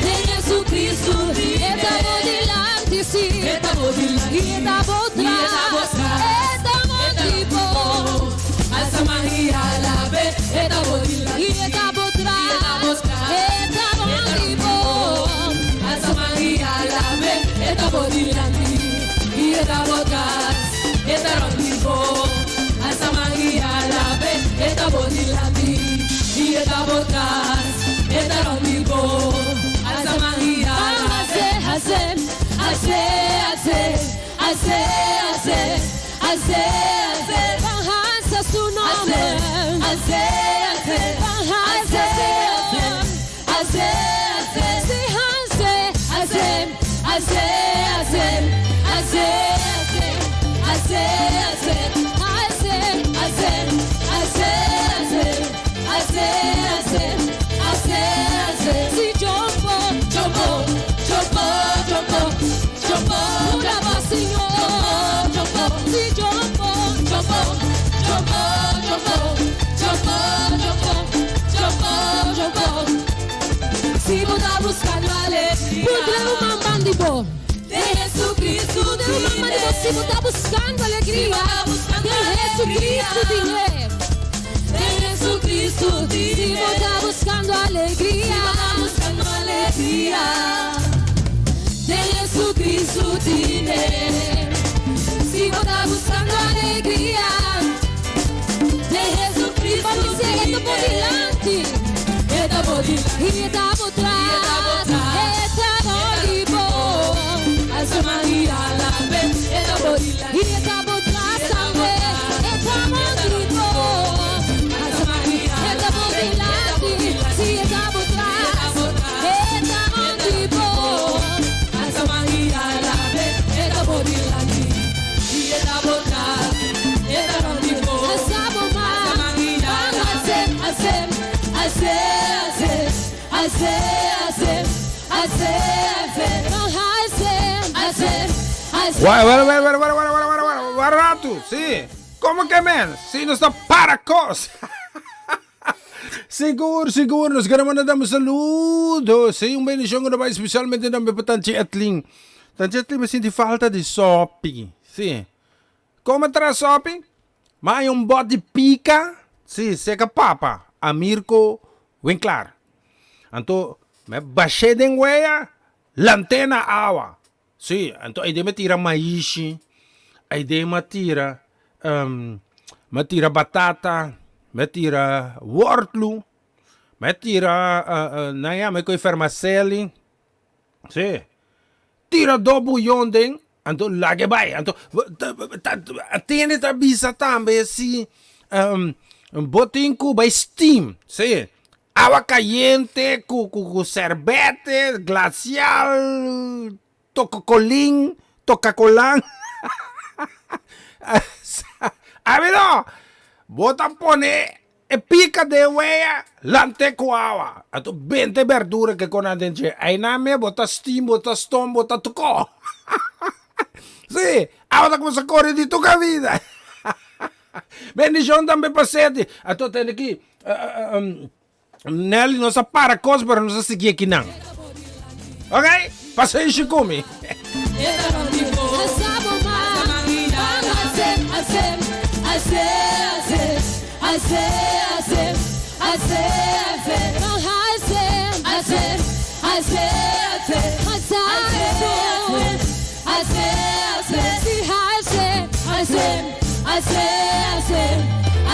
de Jesucristo tiene, estamos delante, sí, estamos delante, y estamos atrás, estamos tipo. Alza magia la ve, eta bodila, y eta botra, eta bondipo. Alza magia la ve, eta bodila, y eta botra, eta bondipo. Alza magia la ve, eta bodila, y eta botra, eta bondipo. Alza magia la ve, hace su nombre, si bravo Señor, si si vos estás buscando alegría, un bandido de Jesucristo, si vos estás buscando alegría, de Jesucristo tiene, de Jesucristo tiene, si vos estás buscando alegría, de Jesucristo tiene, si vos estás buscando alegría, de Jesucristo tiene, esto por delante. Eta bodila, eta botra, eta bodipo. Alza magia la ve, eta bodila, eta botra sambe, eta bodipo. Alza magia, eta bodila, si eta botra, eta bodipo. Alza magia la ve, eta bodila, eta botra, eta bodipo. Alza magia, Barato, sim. Como que, man? Sim, nós estamos paracos. Seguro, nós queremos mandar um saludo. Sim, bendição que vai especialmente também para Tante Etlin. Tante Etlin me sente falta de sopi. Sim. Como traz sopi? Mas bote de pica. Sim, seca papa. Amirko Winklar. Então, me baixei de weia, lantena awa. Sim, então aí me tira maíz, aí me tira batata, me tira wortlu, me tira, me coi fermaceli. Sim, tira do bullón den, então lage vai, então tiene a bisa também assim, botinho by steam, sim. Agua caliente, con cervete, glacial, tococolín, tocacolán. Amigo, botan pone pica de huella, lante con agua. A tu 20 verduras que con adentro. Ahí nada me bota steam, bota stone, bota tuco. Sí, ahora como se corre de tu vida. Bendición também para sete. A tu tem aqui. Nelly, nossa para coisa para nos seguir aqui não. Ok? Passei isso comigo.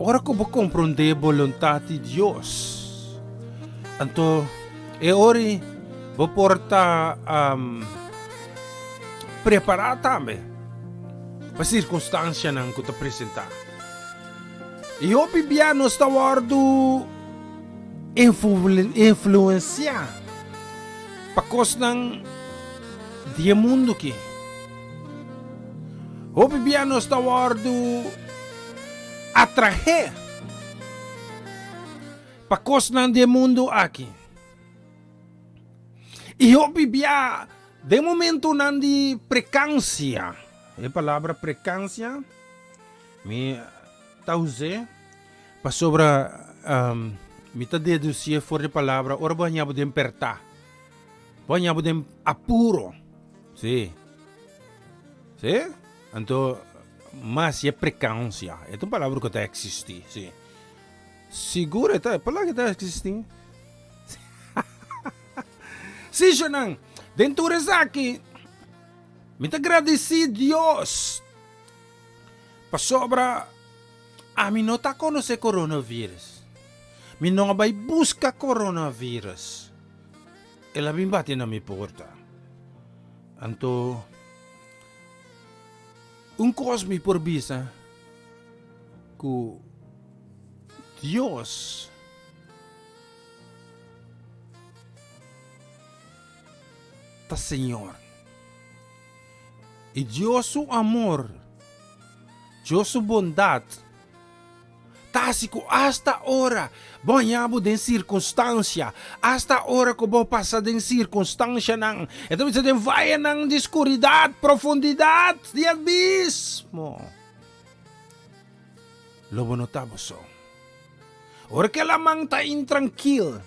ora ko ba compreender vontade de Deus. Anto, ori vou portar preparar também para circunstância não que te apresentar. E o bibiano está guardo influenciar para coisa ng dia mundo que. O bibiano está guardo atrair para coisa ng dia mundo aqui. E o bibia de momento nandi precância. A palavra precância me tause para sobre me ta deduzir for a palavra ora banha podem perta. Banha podem apuro. Sim. Sim? Então, mas é precância. É uma palavra que está existir, sim. Seguro está, palavra que está existir. Sim, Janang. Dentro aqui, me te agradeci Deus. Pa sobra, a mim não tá conhecer coronavírus. Me não vai buscar coronavírus. Ela vem bater na minha porta. Anto, coisa me por bisa, que Deus tá Senhor. E Deus o amor, Deus o bondade, tásico hasta hora, banhabo den circunstância, hasta hora que vou passar den circunstância nang, então você tem vai nang de escuridade, profundidade, de abismo. Lobo notabo so. Ora que lamang ta intranquil.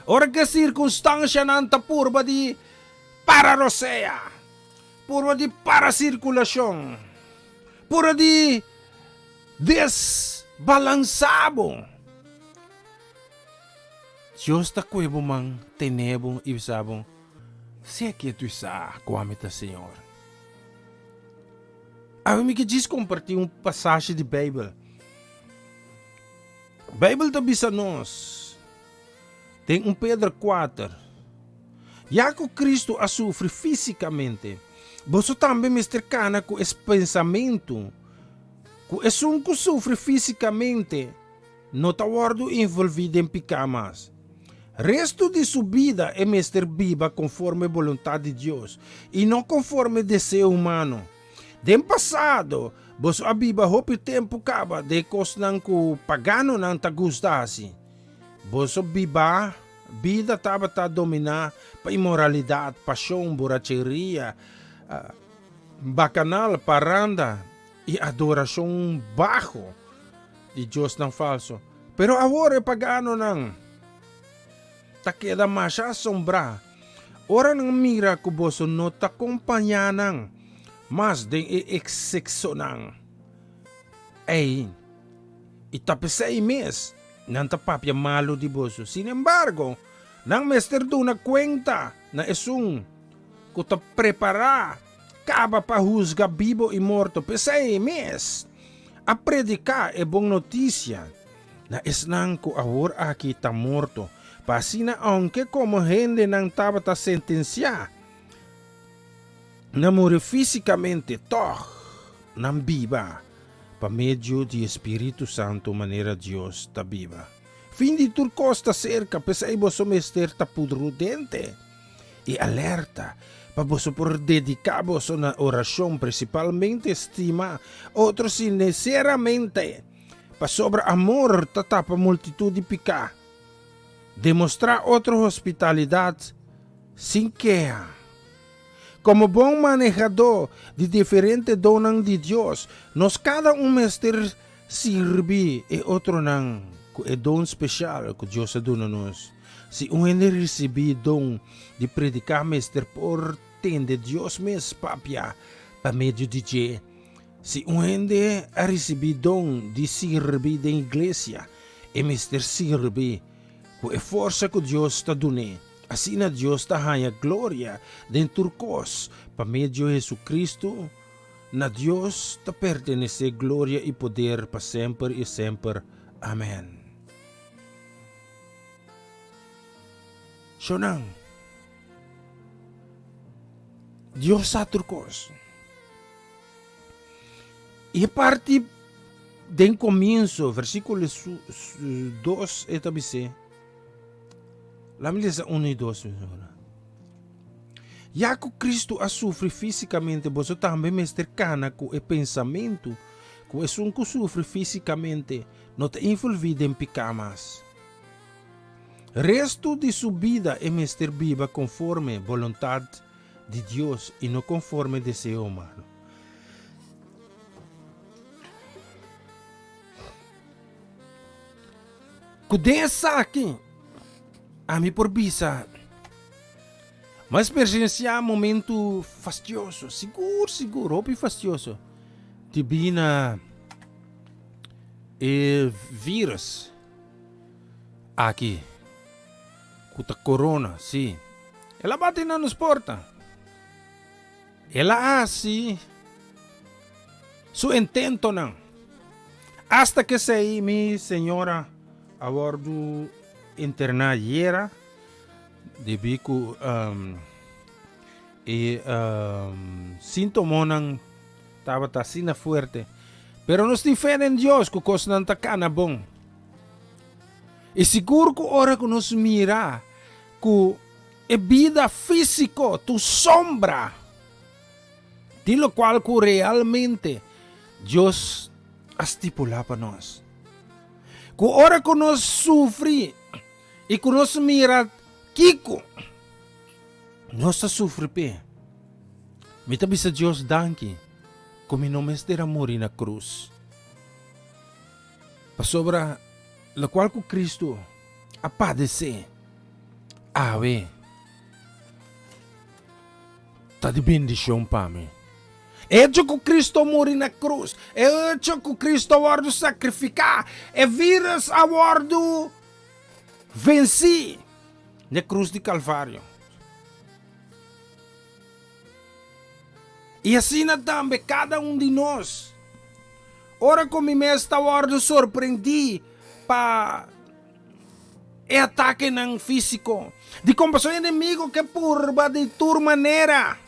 Ora que circunstância nang ta purba di pararosea, purba di paracirculação, purba di desbalançado. Deus ta cuebo mang tenebong ibisabong se que tu sa kuamita Senhor. Eu me quis compartilhar passagem de Bíblia. Bíblia ta bisa nós. Tem Pedro 4. Já que Cristo a sofre fisicamente, você também me cercana com esse pensamento. Que é um que sofre fisicamente, não está envolvido em picamas. Resto de sua vida é mestre viva conforme a vontade de Deus e não conforme desejo humano. Dem passado, você a viva hopi tempo acaba de coisa nang ku pagano nang tagustasi. Você viva vida tava ta dominar pa imoralidade, paixão, borracheria, bacanal, paranda e adoração bajo de Deus nang falso. Pero agora é pagano nang ta queda mais assombra. Ora nang mira ko boso no ta acompanhar nang mas den exexo nang. Ei, itapesay mes nang tapapya malo di boso. Sin embargo, nang mester do na kwenta na esung ko ta prepara kaba pa husga vivo e morto pesay mes a predicar e bong noticia na esnang ko awor aki ta morto pasina aunque como gente nang taba ta sentencia na morre fisicamente toh nang viva pa medio di Espírito Santo maneira Dios ta viva. Fin di turcos ta cerca pesai boso mester ta pudrudente e alerta pa boso por dedicabo so na oração principalmente estima outros sinceramente pa sobra amor tatapa multitude pica demonstrar outra hospitalidade sem queja. Como bom manejador de diferente donang de Deus, nos cada mester sirve e outro nang é dom especial que Deus aduna nos. Se hindi recebi dom de predicar mester por tende Deus mes papia pa medio de je. Se hindi recebi dom de sirve da igreja, e mester sirve que é força que Deus ta dune. Assim Deus ta hanya glória dentro cos pa medio Jesus Cristo Na Dios te pertenece glória e poder para sempre e sempre. Amém. Sonang, Dios aturcos. E parte del comienzo, versículo 2 eta dice, la mileza 1 y 2. Ya que Cristo a sufre fisicamente, você também me cercana com o pensamento, que é um que sofre fisicamente, não te envolvido em pecados. Resto de sua vida é mestre viva conforme a vontade de Deus e não conforme o desejo humano. Kudesa aqui, a mim por bisa, mas presenciar momento fastidioso, seguro, roupa fastidioso. Tibina vírus aqui, kuta corona, sim. Ela bate na nos porta. Ela assim, su intento não. Hasta que sei, mi senhora, a bordo internariera, de bico sintoma nang estava assim na fuerte. Pero nos tem fé em Deus que coisa não está cana bom. E seguro que ora que nos mira que a vida física, tu sombra, de lo qual que realmente Deus estipula para nós. Que ora que nós sofre e que nós mira Kiko, nós sofre pé. Me tabisa Deus danke, como não me estera morrer na cruz. Para sobra, la qual que Cristo a padecer, ave, tá de bendição para mim. É hecho que Cristo morre na cruz, é hecho que Cristo abordo sacrificar, é vírus abordo venci na cruz de Calvário. E assim também cada de nós. Ora como me está abordo surpreendi para o ataque não físico, de como o inimigo que purba de tua maneira.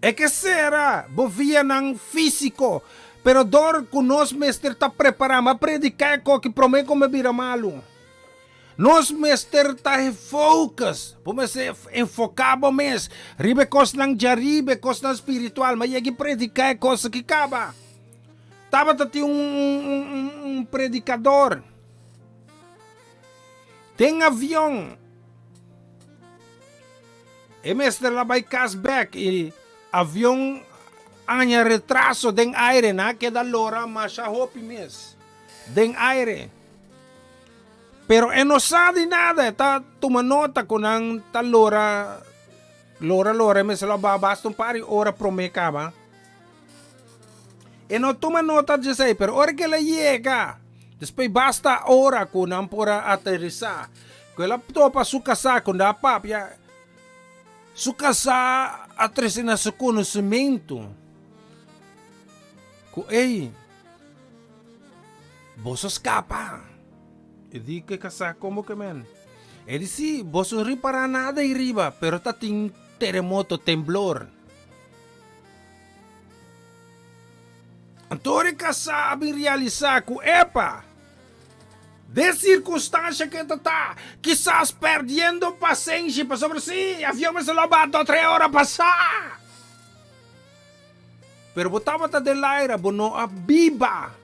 É que será, bovia não físico, pero dor que nós mestre está preparando a predicar que promete como vira malo. Nós mestre está em focus, como se enfocava mes, ribe cos nang jaribe, cos nang espiritual, mas aqui predicar coisa que acaba. Tava tati predicador. Tem avião. E mestre lá vai cashback e avião anya retraso den aire na que da lora masha hopi mes. Den aire. Pero não sabe nada, tá toma nota com ang ta lora mas lá basta pari ora promecaba. E não toma nota de sei, pero ora que ela chega, depois basta hora com ang pora aterrizar. Que ela topa su casa com da papia. Su casa aterrizar na seu conhecimento. Que ei, você escapa. E di que casa como que men. Ele sim, você não repara nada aí riba, pero tá tem terremoto, temblor. Antônio sabe realizar que epa, de circunstância que tá, quizás perdendo paciência para sobre si, avião se lo bato 3 horas passar. Pero botava tá de laira, bono a biba.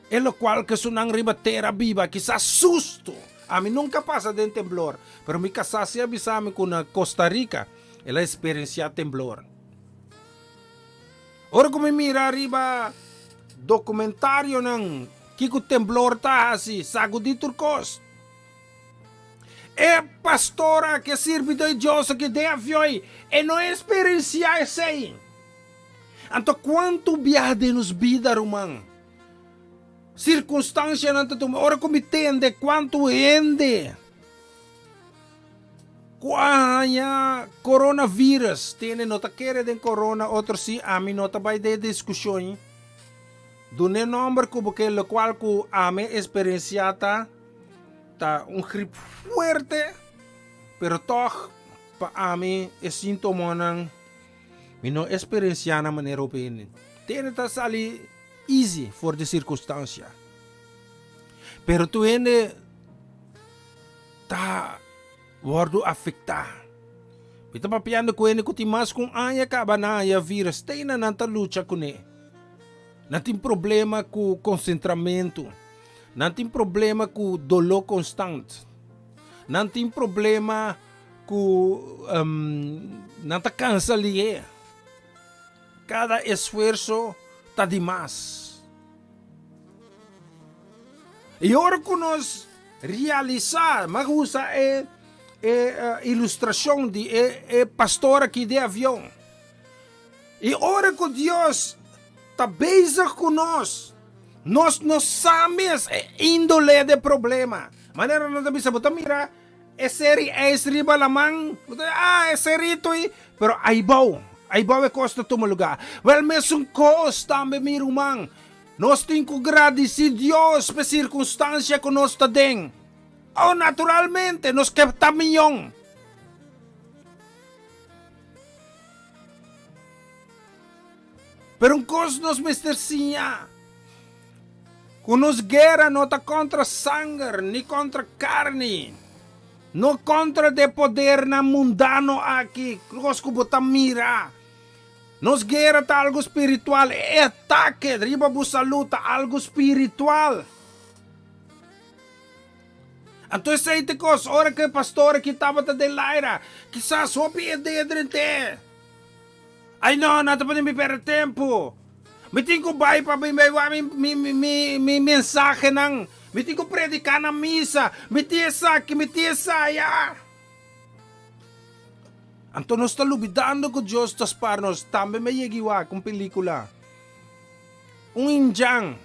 É lo qual que sunang ribatera viva, quizás susto. A mim nunca passa de temblor, pero mi casa se avisame com na Costa Rica, ela experiencia temblor. Ora como mira arriba documentário ng que o temblor tá assim, sago de turcos. É pastora que sirve de Deus que de avião e não experiencia esse aí. Então quanto viaje nos vida, romano? Circunstância não te toma. Ora como entende quanto ende. Kuanya coronavirus. Tiene nota kere den corona. Otro si ami nota by de discussione. Dune number ko porque lo cual ku ame experienciata ta un grip fuerte. Pero toch pa ami es síntoma ng mino experienciana manera opinion. Tiene ta sali easy for the circunstancia. Pero tu ene ta wordo afecta. Pita papiano ko ene kutimas kung aya ka ba na aya virus. Tayo na nanta lucha ko ne. Natin problema com concentramento. Natin problema com dolo constante. Natin problema com nanta cansalie. Cada esforço tá demais. E ora que nós realizar, mas usa ilustração de pastor aqui de avião. E ora que Deus está bezig com nós. Nós não sabemos índole de problema. Maneira não sabemos, bota mira, seri riba lamang, serito pero aibaw é costa toma lugar. Well, mesmo costa me mirumang. Nós temos que agradecer Deus por circunstância que nós está dentro. Oh, naturalmente, nós quebtamos milhão. Pero um coisa nós mestercinha. Quando nós guerra não está contra sangue, nem contra carne. Não contra de poder na mundano aqui. Nós que botar mira. Nós guerra tá algo espiritual. É ataque. Riba busa luta algo espiritual. Então essa aí te coisa. Ora que pastor que estava de laira. Quizás hopi é de Ay no, não pode me perder tempo. Me tenho que vai para me mensagem nang. Me tenho que predicar na missa. Me tinha aqui, me tinha ya. Então nós está lubidando com Deus tas para nós. Também me yegiwa com película. Indian.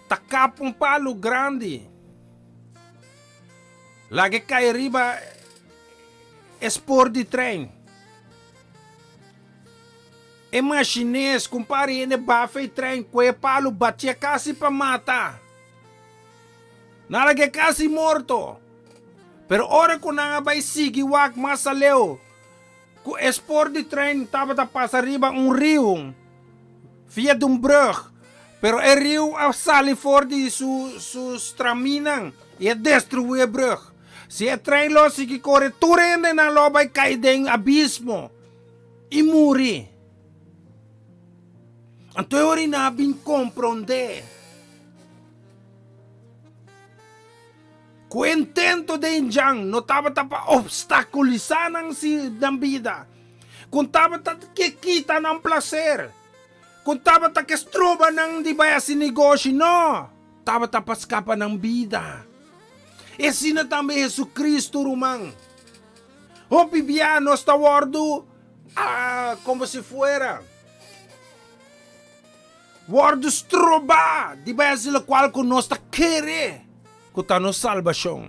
Takap palo grande. Lagi cai riba espor de trem. Imagines, compare ele bafe trem, que palo batia quase para mata. Nalagay quase morto. Pero ora ko na nga bay sige wak masaleo. Ku espor de trem tava ta passa riba rio. Via de brug. Pero e rio a sali for di su straminang. E destruye brug. Se e trem lo sige corre turende na lobay kay deng abismo. E muri. Então eu não vim compreender que o intento de Indian não estava para obstaculizar a vida. Não estava para que quita ng prazer. Não estava para que estroba ng di ba si negócio. Não. Estava para escapar ng vida. E sina também Jesus Cristo rumang. O pibiano está guardo como se fuera. Guardo stroba, di ba sila qual ko nos ta kere, ko ta nos salvação.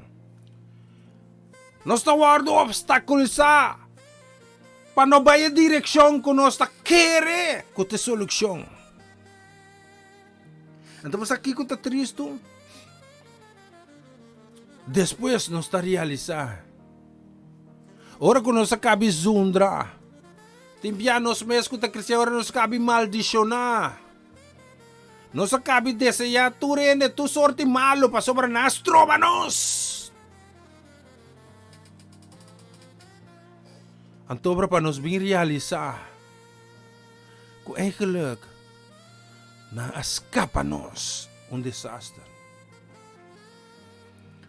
Nos ta guardo obstaculiza, pa no ba direksyon ko nos ta kere, ko te solução. Então mas aqui ko ta tristo. Depois nos ta realizar. Ora ko nos acabi zundra. Timbia nos mes ko ta crescer, ora nos acabi maldicionar. Nos acabe desejar tu rende tu sorte malo pa sobra nas trobanos. Antobra pa nos bin realizar. Kung eigenlijk na escapa nos un desastre.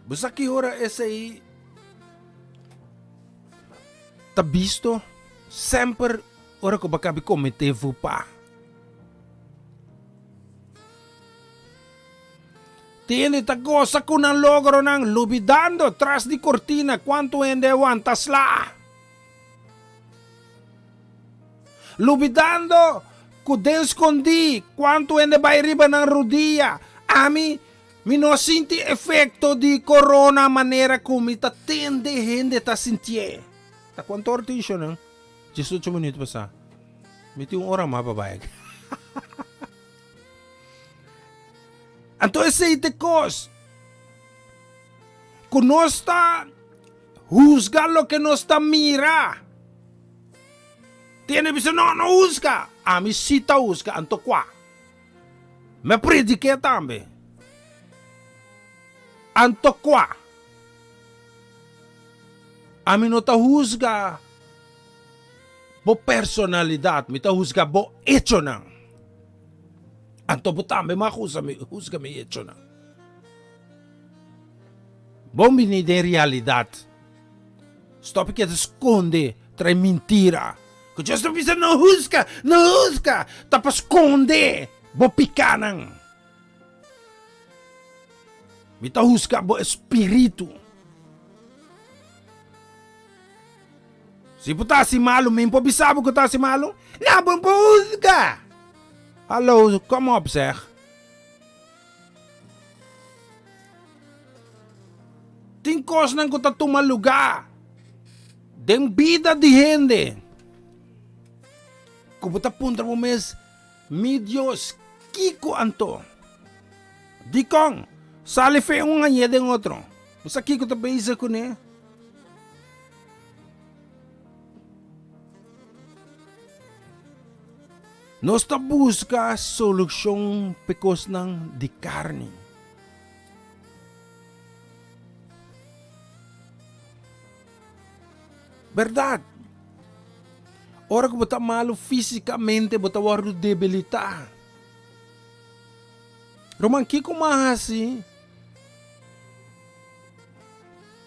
Basta que ora essa aí tá visto sempre ora ko baka cometevo pa. Tiene esta cosa que un logro nang lubidando tras di cortina quanto ende aguantas la. Lubidando ku den escondi quanto ende vai riba ng rodilla. Ami Mi no sinti efecto di corona manera como ta tende gente ta sentie. Ta quanto orto iso nang? 18 minutos pa sa. Miti yung ora mababayag. Anto aceite cos. Conosta juzga lo que no está mira. Tiene bisa no juzga. A mi sita juzga anto qua. Me predique tambe. Anto qua. A mi no ta juzga bo personalidad, mi ta juzga bo hecho nang. Anto bo tambe ma juzga mi hecho nang. Bom bini de realidad. Stop que te esconde tra mentira. Que just bisa no juzga, tapa esconde bo picanang. Mi ta juzga bo espiritu. Si po ta si malo, min po bisabo ko ta si malo, labon po huzga. Hallo, kom op zeg. Tinkos nang ko ta tumaluga. Den vida di gente. Kuputa punta mo mes, mi Dios, kiko anto. Dikong, sale fe un anye den otro. Musa kiko ta beisa ko ne. Nós ta busca solução pecos ng di carne. Verdad. Ora que bota malo fisicamente, bota wardo debilitar. Roman kiko mahasi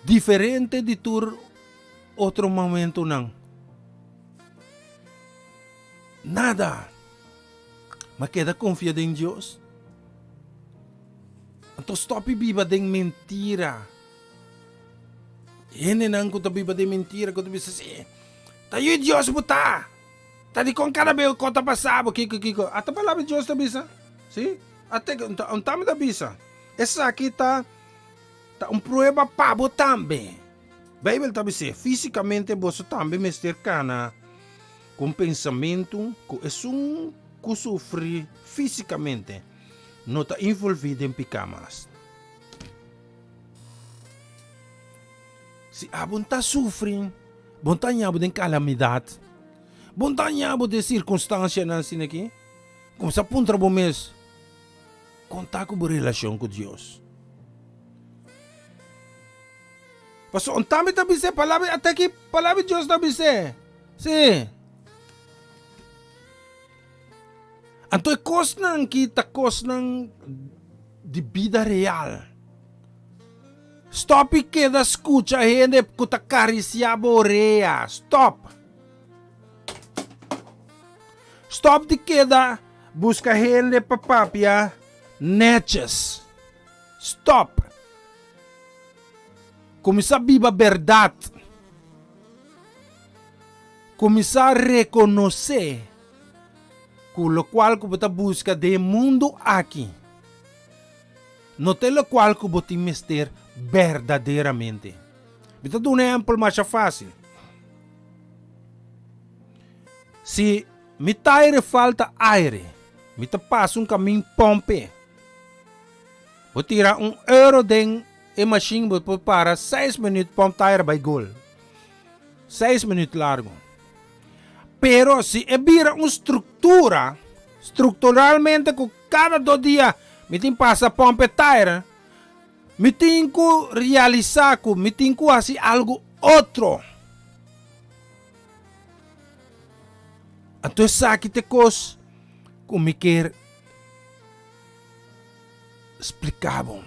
diferente de tur outro momento nang. Nada. Mas queda confiada em Deus. Então stop biba de mentira. Ene nang ko biba de mentira ko bisa si. Tayo Deus buta. Tadi kong kada be ko ta pasabo kiko. Ata pala Deus ta bisa. Si? Ate on tama ta bisa. Essa kita ta prueba pabo tambe. Bible ta bisa fisicamente boso tambe mester kana com pensamento que é que sofre fisicamente, não está envolvido em picamas. Se a bonta sofre, bonta nhabo de calamidade, bonta nhabo de circunstância não assim aqui, como se aponta bom mês, contar com a relação com Deus. Pastor, ontame ta bise, palavra até que palavra de Deus ta bise, sim. Anto é kosnang kita kosnang de vida real. Stop e queda escucha gente que acariciava oreia. Stop. Stop de queda busca gente papapia neches. Stop. Começar a viver a verdade. Começar a reconhecer com o qual que você busca de mundo aqui. Não tem o qual que você mester verdadeiramente. Vou dar um exemplo mais fácil. Se me tire falta aire, me passa um caminho pompe. Vou tirar €1 de machine para 6 minutos pompe tire by gol. 6 minutos largo. Pero se vira uma estrutura, estruturalmente, com cada 2 dias, me tem passa pompe tire, me tem que realizar, me tem que fazer algo outro. Então, sabe que coisa que me quer explicar bom.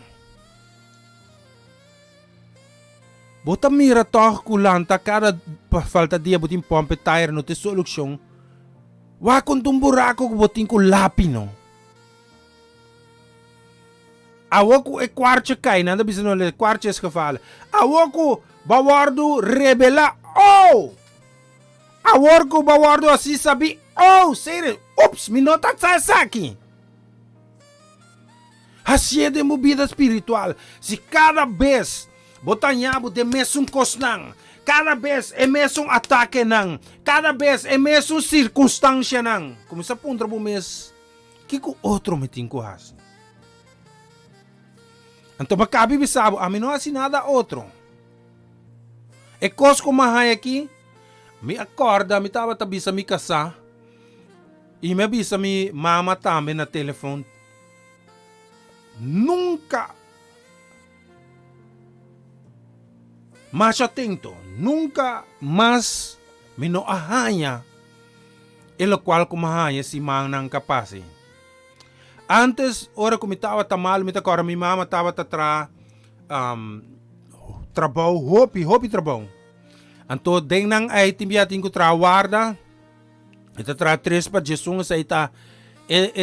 Bota mira toch kulanta cada falta dia botin pompe tire no te solução. Wa con tum buraco que botin com lapino. Awoku e quartje kai nada bisa no le quartje es geval. Awoku bawardo rebela. Oh! Awoku bawardo assim sabi. Oh, sério. Ops, me nota sa aqui. Hacia de mo vida espiritual. Se cada vez botanyabo de mesong kosnang, cada vez é mesong atake nang, cada vez é mesong circunstância nang. Como sa puntra mo mes, kiko outro metingko has. Anto makabi bisabo, amin no assim nada outro. E kos ko mahay aqui, mi acorda, mi tava tabi sa mi kasa, e me bisa mi mama também na telefone. Nunca mais atento, nunca mais me no ahanya, el qual kumahanya si mang nang kapasi. Antes, ora ko mi tava tamal, mi takora mi mama tava tatra trabaho, hopi trabaho. Anto deng nang ay timbiatin ko trawarda, ita tra tres pa jesung sa ita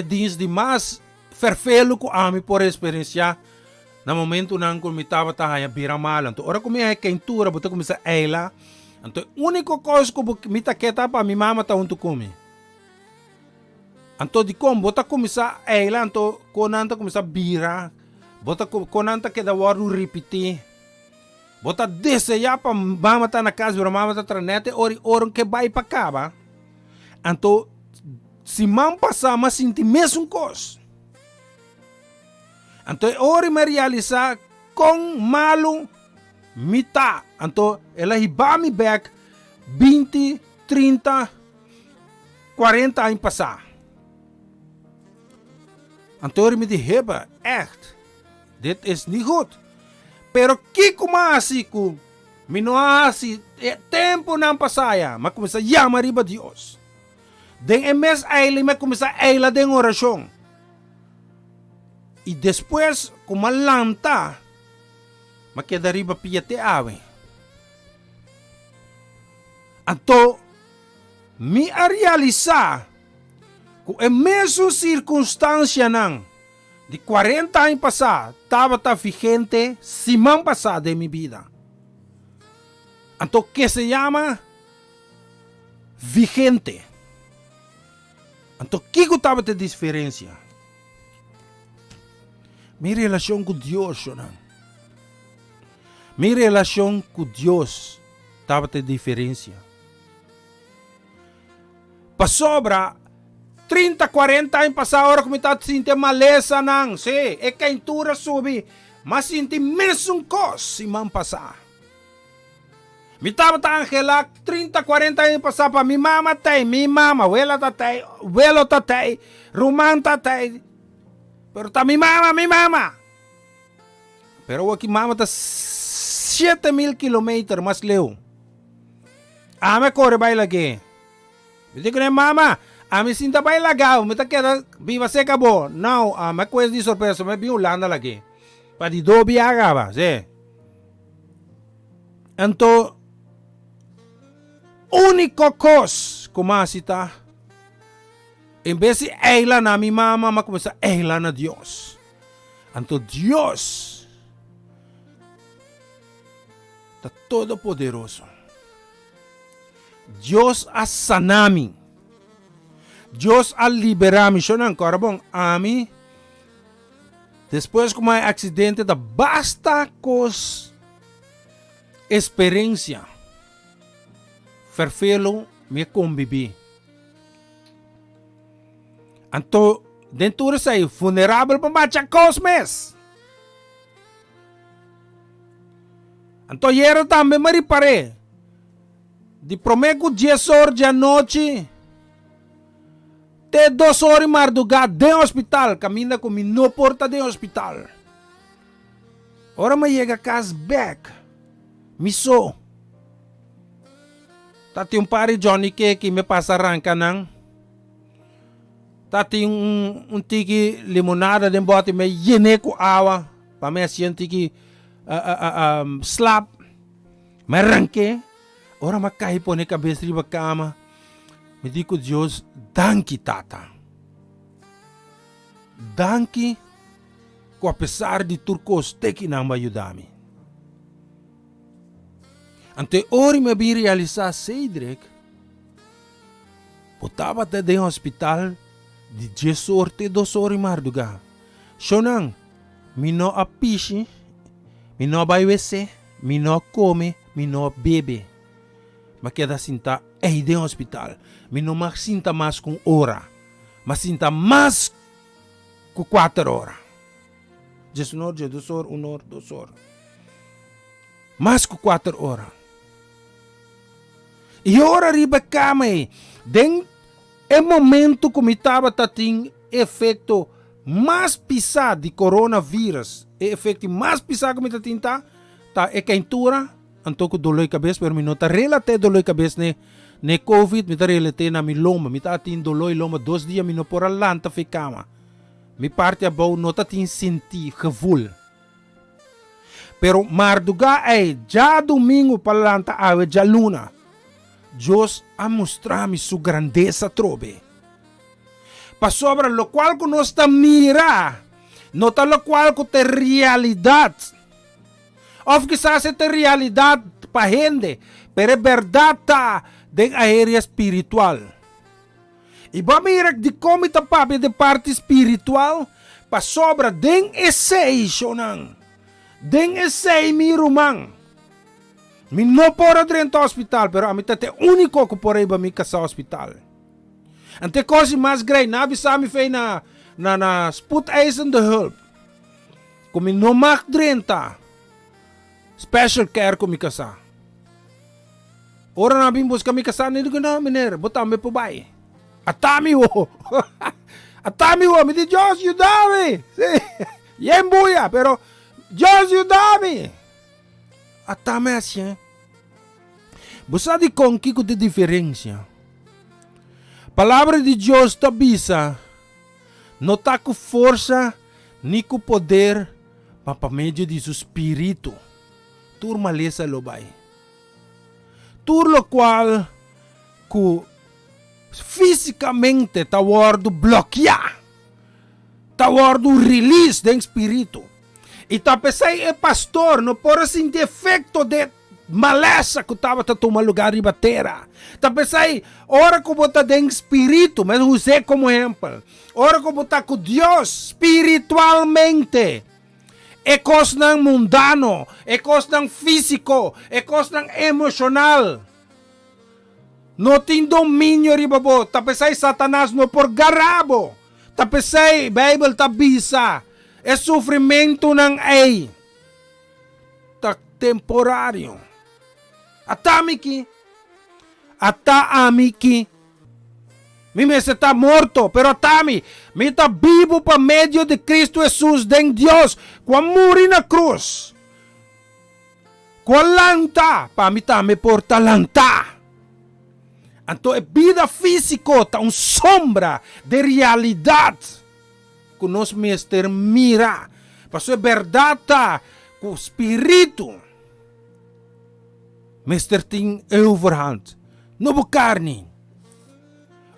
dins di mas ferfelo ko ami por experiência na momento nang ko mi tava tahaya biramal. Anto ora ko mi ay kentura, buta ko mi sa ela. Anto único coisa ko mi taketa pa mi mama ta unto kumi. Anto di kom bota ko mi sa ela, anto konanta ko mi sa bira. Bota ko konanta ke da waru ripiti. Bota deseja pa mama ta na casa, mama ta tranete ori oron ke bai pa kaba. Anto si mam passa mas sinti mesmo cos. Anto ori me realiza com malo mita. Anto ela hiba mi back 20, 30, 40 anos passar. Anto ori me di heba, echt. Dit is niet goed. Pero kiko maasiku, minoasi, tempo nang pasaya, makumisa yama riba Dios. Den emes aile, makumisa aila den oração. E depois, kumalanta, makeda riba piyate awe. Anto, mi a realizar, ku emeso circunstância nang, de 40 anos passar, estava vigente semana passada de minha vida. Então, que se chama vigente. Então, o que estava de diferença? Minha relação com Deus, não? Minha relação com Deus estava de diferença. Para sobra 30, 40 anos passar hora que me está sentindo maleza nang, sim, é quentura subi, mas senti mesmo cos se man passar. Me estava angela 30, 40 anos passar para mi mama, wela tatay, welo tatay, rumang tatay, pero ta mi mama. Pero aqui mama está 7,000 kilometros mais leu. Me corre vai lagi. Eu digo ne mama, me sinta bem legal, me tá querendo viva se acabou. Não, me coisa de surpresa, me vi Holanda lagi. Para de do viagava, sim. Então, único coisa como assim tá, em vez de ela na minha mama, mas começa ela na Deus. Então, Deus está todo poderoso. Deus a sanami. Deus a liberar-me. Agora, bom, a mim, depois que um acidente, da basta com experiência, ferfelo me convivi. Então, dentro disso aí, vulnerável para baixar cosmes. Então, eu também me reparei. De prometo 10 horas da noite, até 2 horas madrugada dentro do hospital, caminha comigo no porta do hospital. Ora me chega a casa back, me sou. Tati pare Johnny que me passa arranca nang. Tati tiki limonada de bote me llene com água, para me assim tiki slap, me arranque. Ora makai po ni cabeça de cama. Me digo Deus, danke tata. Danke, que apesar de turcos te que não me ajudame. Ante ori me vi realizar Cedric. Botava até dentro do hospital de 10 horas até 2 horas madrugada. Sonang, mi não apiche, mi não vai WC, mi não come, mi não bebe. Mas queda sinta aí de hospital. Mi não mag sinta mais com hora, mas sinta mais com 4 horas. 1 hora, 2 horas, 1 hora, 2 horas. Mais com 4 horas. E ora riba cama den é momento que me estava tendo efeito mais pisado de coronavírus. É efeito mais pisado que me está tá é quentura, então com dor de cabeça, mas não está relate dor de cabeça ne COVID, me está relate na mi loma, me está tendo dor de loma 2 dias, me não por a lanta fe cama. Mi parte a bom não está tendo sentir gevoel. Pero marduga já domingo para lanta ave já luna. Deus a mostrar-me sua grandeza trobe. Para sobre lo qual que nós está mira, nota lo qual que tem realidade. Of quizás esta realidade para gente, pero é verdade tá de área espiritual. E vamos mirar de como está papi de parte espiritual, para sobre den esse shonan, den esse mirumang. Mi não pode dentro do hospital, pero a mim é o único que pode ir para mi casa hospital. Ante coisa mais grande, na bisa mi fei na spoedeisende hulp. Como não mag dentro, special care com mi casa. Ora na bim busca mi casa, nem do não, menino, botar me por baixo. Atami wo, atami wo, me diz Deus ajuda-me, e embuia, pero Deus ajuda-me. Atame assim. Você sabe com que tem diferença? Palavra de Deus te avisa, não está com força nem com poder, mas por meio de seu espírito. Turma lesa lo vai. Tur lo qual que fisicamente está word bloquear, está word release do espírito. E tapesei é pastor, não pode sentir efeito de maleza que estava tomando lugar de batera. Tapesei, ora que você tem espírito, mas usei como exemplo. Ora que você com Deus espiritualmente. É coisa mundano, é coisa físico, é coisa emocional. Não tem domínio riba bo. Tapesei Satanás não por garabo. Tapesei, Bible tabisa. É sofrimento ng ay. Tak temporário. Atamiki. Ataamiki. Mi me está morto, pero atami. Mi está vivo por medio de Cristo Jesus, den Dios. Quando muri na cruz. Quando lanta, pa mi ta me porta lanta. Então é vida física, tá sombra de realidade. Que nós mestre mira, passou é verdade com o espírito. Mestre tem overhand, não carne.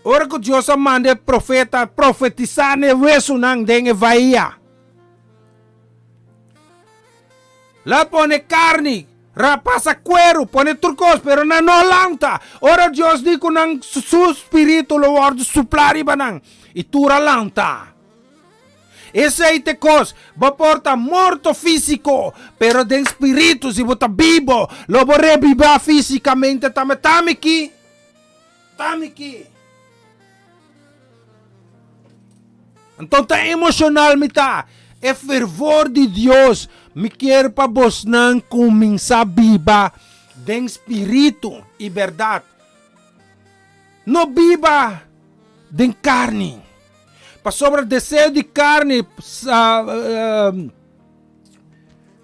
Ora que Deus manda profeta profetizar ne weso nang denge vaia. Lá pone carne, rapasa cuero, pone turcos, pero na no lanta. Ora Deus diz que nang su espírito lo word suplar ibanang, itura lanta. Esse aí te cos, va porta morto físico, pero de espírito, se bota vivo, lo va revivar fisicamente, tame aqui. Então tá emocional me tá, é fervor de Deus, me quer para vos não começar viva, de espírito e verdade. Não viva de carne. Para sobre o desejo de carne,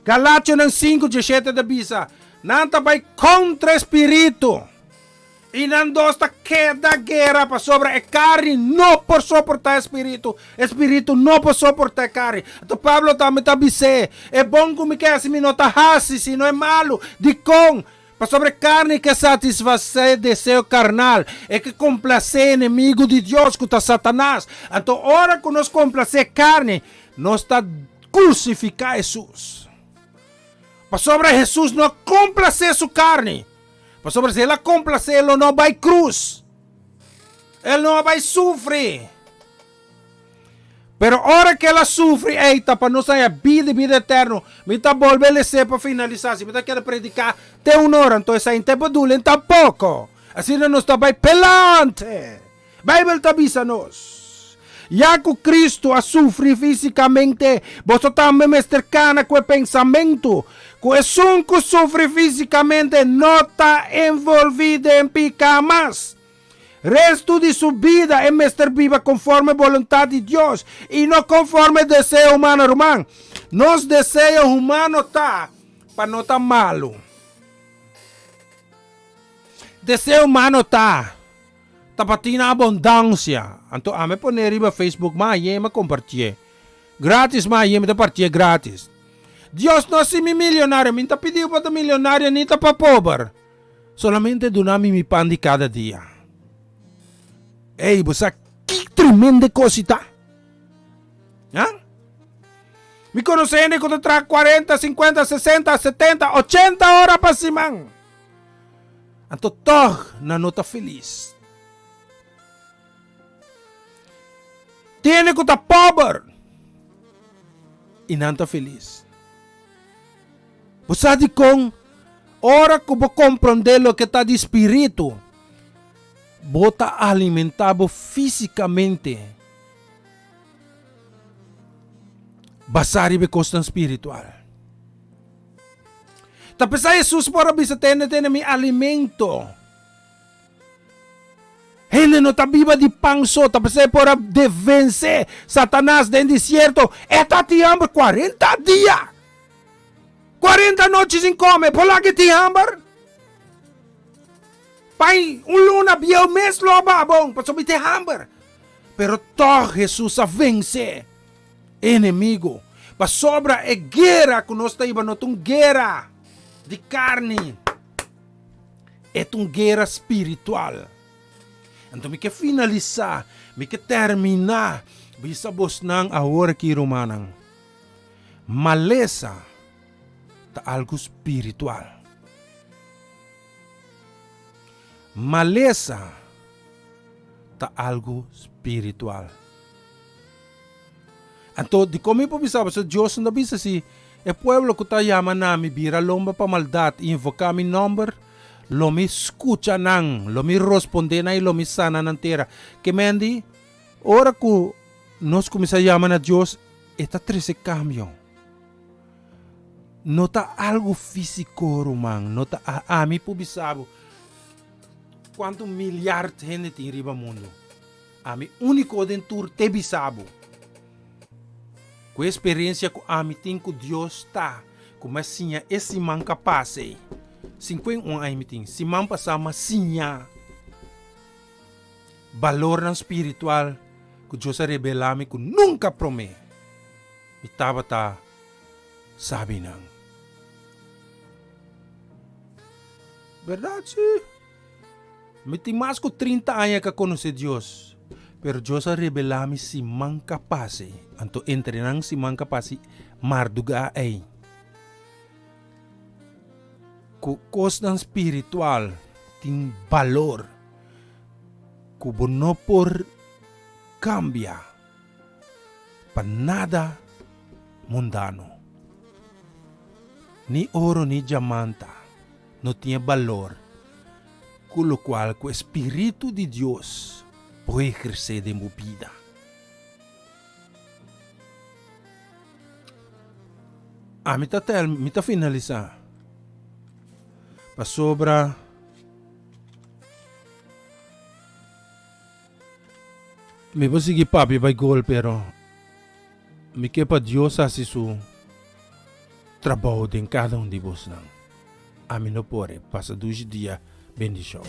Galátios 5:17 da bisa, não vai contra o espírito. E não dosta queda guerra para sobre a carne, não por suportar espírito não por suportar carne. Então Pablo também está dizendo, é bom que me quer se me não tá raci, se não é malo, de com. Para sobre carne que satisfazer desejo carnal, é que complacer inimigo de Deus que está Satanás. Então, hora que nós complacer carne, nós está crucificar Jesus. Para sobre Jesus não complacer sua carne. Para sobre se ela complacer, ele não vai cruz. Ele não vai sofrer. Pero ora que ela sofre, eita, para nós ter vida eterna, me tá volver a ser para finalizar. Se me tá querendo predicar até 1 hora, então essa tempo dulen tampouco. Assim não está vai pelante. Bible tabisa nos. Já que Cristo a sofre fisicamente, você também me cercana com o pensamento. Que o que sofre fisicamente não está envolvido em picamas. Resto de su vida é estar viva conforme a vontade de Deus e não conforme o desejo humano, irmão. Nos desejos humanos tá para não estar malo. Desejo humano tá para ter abundância. Então, a me poner riba Facebook, mas me compartilhar. Grátis, mas me compartilhar grátis. Deus não se me milionário, me tá pediu para milionário, nem tá para pobre. Solamente donami mi pan de cada dia. Ei, você, que tremenda cosita. Me conhecendo quando traz 40, 50, 60, 70, 80 horas para cima. Então, toch, na nota feliz. Tiene que estar pobre. E não está feliz. Você sabe com hora que você compreender o que está de espírito. Bota alimentado fisicamente. Basari be questão espiritual. Tapi sa Jesus para bisa tene mi alimento. Ele não está viva de pão só, tapi sa para de vencer Satanás dentro do deserto. Eta ti hambre 40 dias. 40 noites sem comer, por lá que ti hambre. Pai, luna biel mes loba bom, para subir te hambre. Pero toch Jesus a vence inimigo. Para sobra é guerra que nós está iba no guerra de carne. É guerra espiritual. Então me que finalizar, me que terminar, bisa bos nang ahora que romanang. Maleza ta algo espiritual. Maleza tá algo espiritual. Então, de como eu pensava, Deus não bisa se o pueblo que está chamando nami vira lomba para maldade e invocar meu nome, lo me escuta nang, lo me responde nang, lo me sana nang terra. Que mendi, ora que nós começamos a chamar a Deus, está treze cambio. Não tá algo físico, romano, não tá a mim publicado. Quanto milhar de gente tem riba mundo. A mi único dentur te bisabo. Com a experiência que a mi tem com Deus está. Como assim esse man capaz. 51 anos mi tem. Se man passar uma sinha. Valor espiritual que Deus a revelar me que nunca promete. Mi tava tá sabe não. Verdade, sim. Me tem mais que 30 anos que conhecer Deus. Pero Deus a revelar-me se man capaz. Então, entrenando se man capaz, marduga aí. Que coisa espiritual tem valor. Que não por cambiar para nada mundano. Ni ouro, ni diamante. Não tinha valor. Com o qual o Espírito de Deus pode crescer em minha vida. Me tá finalizar. Para sobra me vou seguir papi vai gol pero me que para Deus assim su trabalho em cada de vós não. A mim não pode passa 2 dias bendição.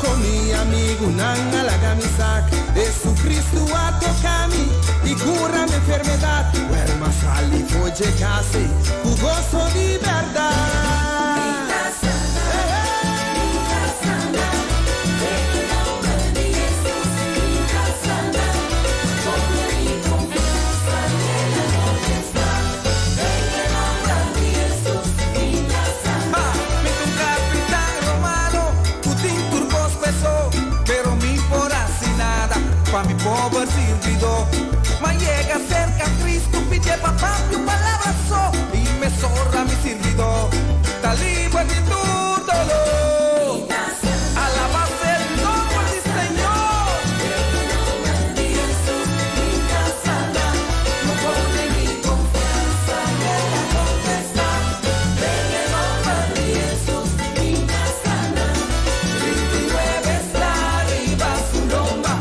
con mi amigo Nanga la gamisak. Jesucristo a tocami y cura mi enfermedad. Huerma sali foge casi, jugoso de verdad. Pa' mi pobre servido, mas llega cerca a Cristo, pide papá mi palabra y me zorra mi servido, está libre de tu dolor. Alaba el nombre del Señor. No pone mi confianza en la potestad. En el nombre de Jesús, mi casa, 29 está arriba su lomba.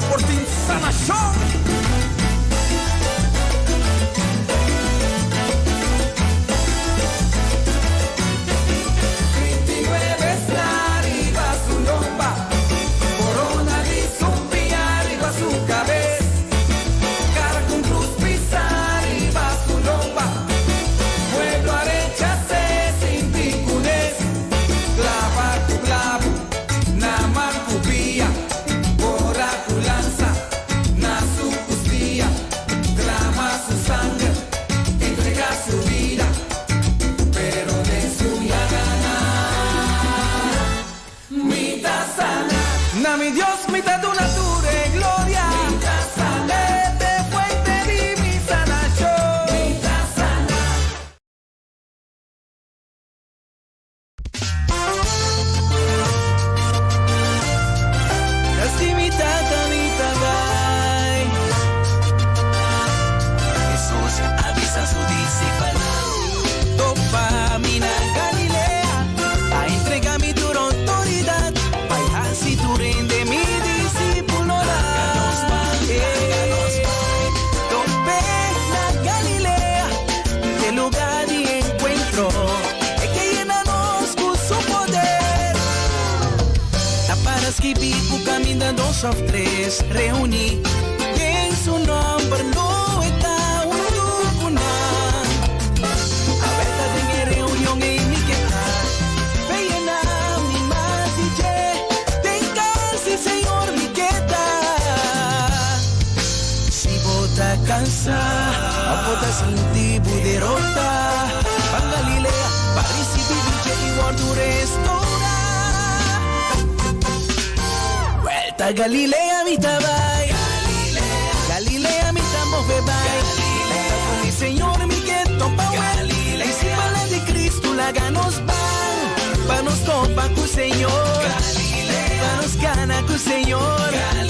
Por ti sanación. 29 está arriba su lomba, corona de zombie arriba su cabeza, cara con cruz pisa arriba su lomba, pueblo a rechazar sin picunes, clava tu clavo, nama tu vía. Mi Dios, mitad de una dura gloria. Este fuente de mi sanación. Así mitad. Jesús avisa a su discípulo. Topa mina Galilea, a entrega mi tu autoridad. Vaya si tú rinde mi discípulo. Tope la Galilea, que lugar de encuentro, es que llenanos con su poder. Taparas que vivo camina 2 o 3, reuní en su nombre no está una. A ver, en reunión en mi que está, vean a mi más y che, tenga si Señor mi que está. Si vota cansada, vota sentir derrota, a Galilea, París y Bibiche y guardo restaurar. Vuelta a Galilea mi tabay, Galilea mi tambofe bay, con mi Señor mi que topa huel, la encima de Cristo la ganos van, pa nos topa con Señor, pa nos gana con Señor.